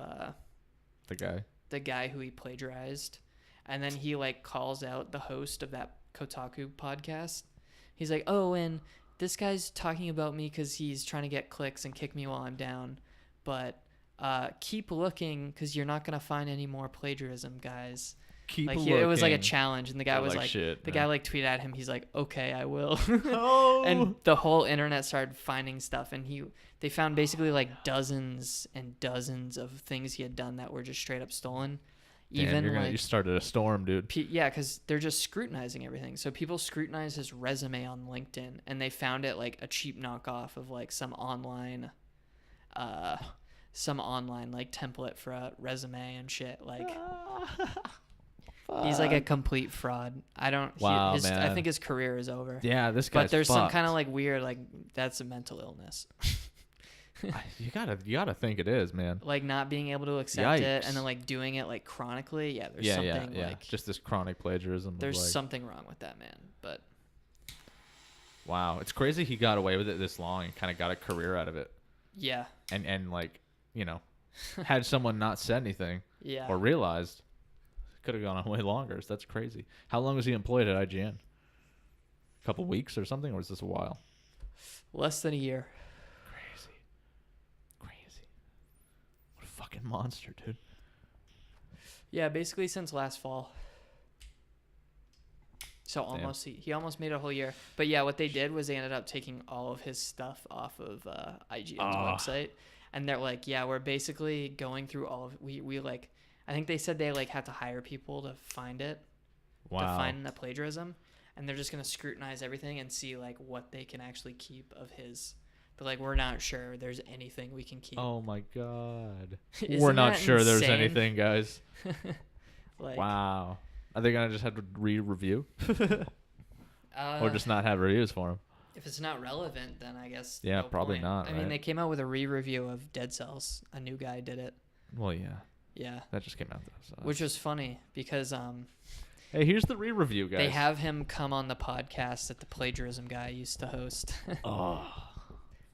The guy. who he plagiarized, and then he like calls out the host of that Kotaku podcast. He's like, oh, and this guy's talking about me because he's trying to get clicks and kick me while I'm down, but keep looking because you're not gonna find any more plagiarism, guys. Keep Like, looking. it was like a challenge, and the guy I was like like, shit, the man. guy like tweeted at him. He's like, okay, I will. Oh. And the whole internet started finding stuff, and they found basically like dozens and dozens of things he had done that were just straight up stolen. Damn, Even you started a storm, dude. yeah, because they're just scrutinizing everything. So people scrutinize his resume on LinkedIn, and they found it like a cheap knockoff of like some online like template for a resume and shit. Like, he's like a complete fraud. Wow, I man. think his career is over. Yeah, this guy's But there's some fucked. kind of like weird, like, that's a mental illness. You gotta think it is, man. Like not being able to accept it Yikes. and then like doing it like chronically. Yeah, there's Yeah, something yeah. like Just this chronic plagiarism. of, there's like, something wrong with that man. But Wow, it's crazy he got away with it this long and kind of got a career out of it, yeah, and like, had someone not said anything yeah. or realized, could have gone on way longer. So that's crazy. How long was he employed at IGN? A couple weeks or something, or was this a while? Less than a year. Crazy. What a fucking monster, dude. Yeah, basically since last fall. So almost he almost made a whole year. But yeah, what they did was they ended up taking all of his stuff off of IGN's website, and they're like, yeah, we're basically going through all of we like. I think they said they like had to hire people to find it, to find the plagiarism, and they're just gonna scrutinize everything and see like what they can actually keep of his. But like, we're not sure there's anything we can keep. Oh my God. Isn't We're not that sure there's insane? anything, guys. Like, Wow. Are they gonna just have to re-review, or just not have reviews for them? If it's not relevant, then I guess. Yeah, no probably point. not, I mean, right? they came out with a re-review of Dead Cells. A new guy did it. Well, yeah, Yeah, that just came out though. So which was funny because hey, here's the re-review, guys. they have him come on the podcast that the plagiarism guy used to host. Oh,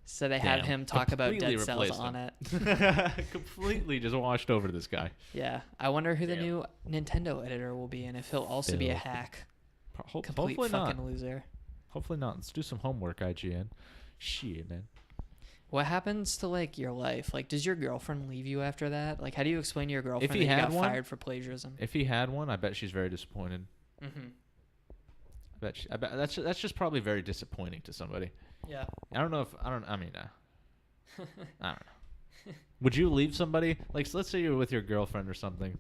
So they had damn. him talk about Completely Dead Cells replaced on him. it. completely just washed over to this guy. Yeah, I wonder who the Damn. new Nintendo editor will be and if he'll also be a Phil. hack. Complete Hopefully fucking not. loser. Hopefully not. Let's do some homework, IGN. Shit, man. What happens to like your life? Like, does your girlfriend leave you after that? Like, how do you explain to your girlfriend he that you had got one- fired for plagiarism? If he had one, I bet she's very disappointed. Mm-hmm. I bet that's just probably very disappointing to somebody. Yeah. I don't know if I don't. I mean, I don't know. Would you leave somebody like let's say you're with your girlfriend or something,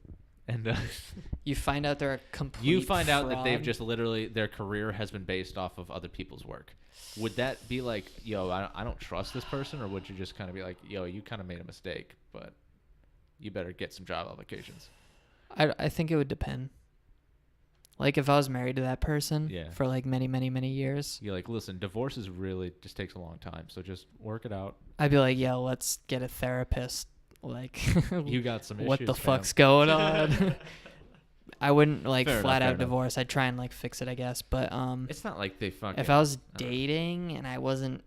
and You find out they're a complete you find out that they've fraud. just literally their career has been based off of other people's work. Would that be like, yo, I don't trust this person, or would you just kind of be like, yo, you kind of made a mistake, but you better get some job applications? I think it would depend. Like if I was married to that person Yeah. for like many, many, many years, You're like, listen, divorce is really just takes a long time, so just work it out. I'd be like, yo, let's get a therapist. Like, You got some issues. what the fam. fuck's going on? I wouldn't like Fair enough, flat fair out enough. divorce. I'd try and like fix it, I guess. But It's not like they fucking. if I was don't know. dating and I wasn't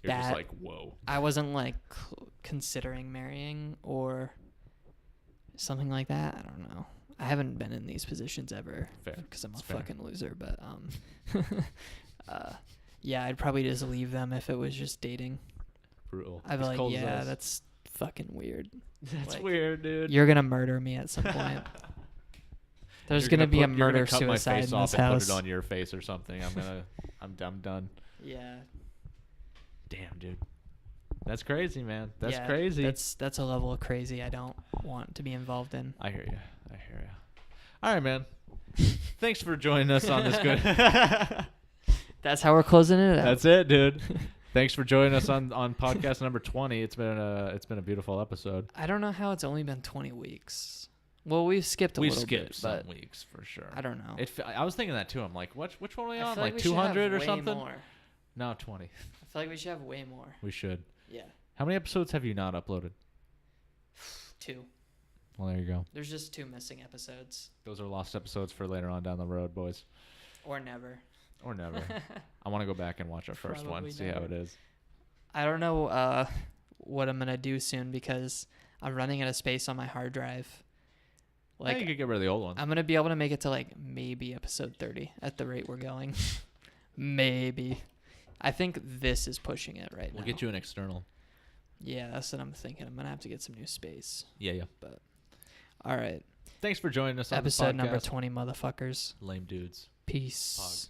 You're just that- like, whoa. like considering marrying or something like that, I don't know. I haven't been in these positions ever Fair. because I'm a It's fair. fucking loser. But yeah, I'd probably just leave them if it was just dating. Brutal. I'd be As like, cold as yeah, ice. that's fucking weird. That's like, weird, dude. You're gonna murder me at some point. There's You're gonna be a you're gonna murder cut my suicide face in off this and house. Put it on your face or something. I'm done. Yeah. Damn, dude. That's crazy, man. That's Yeah, crazy. That's a level of crazy I don't want to be involved in. I hear you. All right, man. Thanks for joining us on this good. That's how we're closing it out. That's it, dude. Thanks for joining us on podcast number 20. It's been a beautiful episode. I don't know how it's only been 20 weeks. Well, we've skipped a We've little skipped bit, some but weeks for sure. I don't know. I was thinking that too. I'm like, which one are we I on? feel Like we should have 200 or way something? More. No, 20. I feel like we should have way more. We should. Yeah. How many episodes have you not uploaded? 2. Well, there you go. There's just 2 missing episodes. Those are lost episodes for later on down the road, boys. Or never. Or never. I want to go back and watch our first one, Probably see how never. it is. I don't know what I'm going to do soon because I'm running out of space on my hard drive. Like, you could get rid of the old ones. I'm going to be able to make it to like maybe episode 30 at the rate we're going. Maybe. I think this is pushing it right now. We'll get you an external. Yeah, that's what I'm thinking. I'm going to have to get some new space. Yeah. All right. Thanks for joining us on Episode this podcast. number 20, motherfuckers. Lame dudes. Peace. Pog.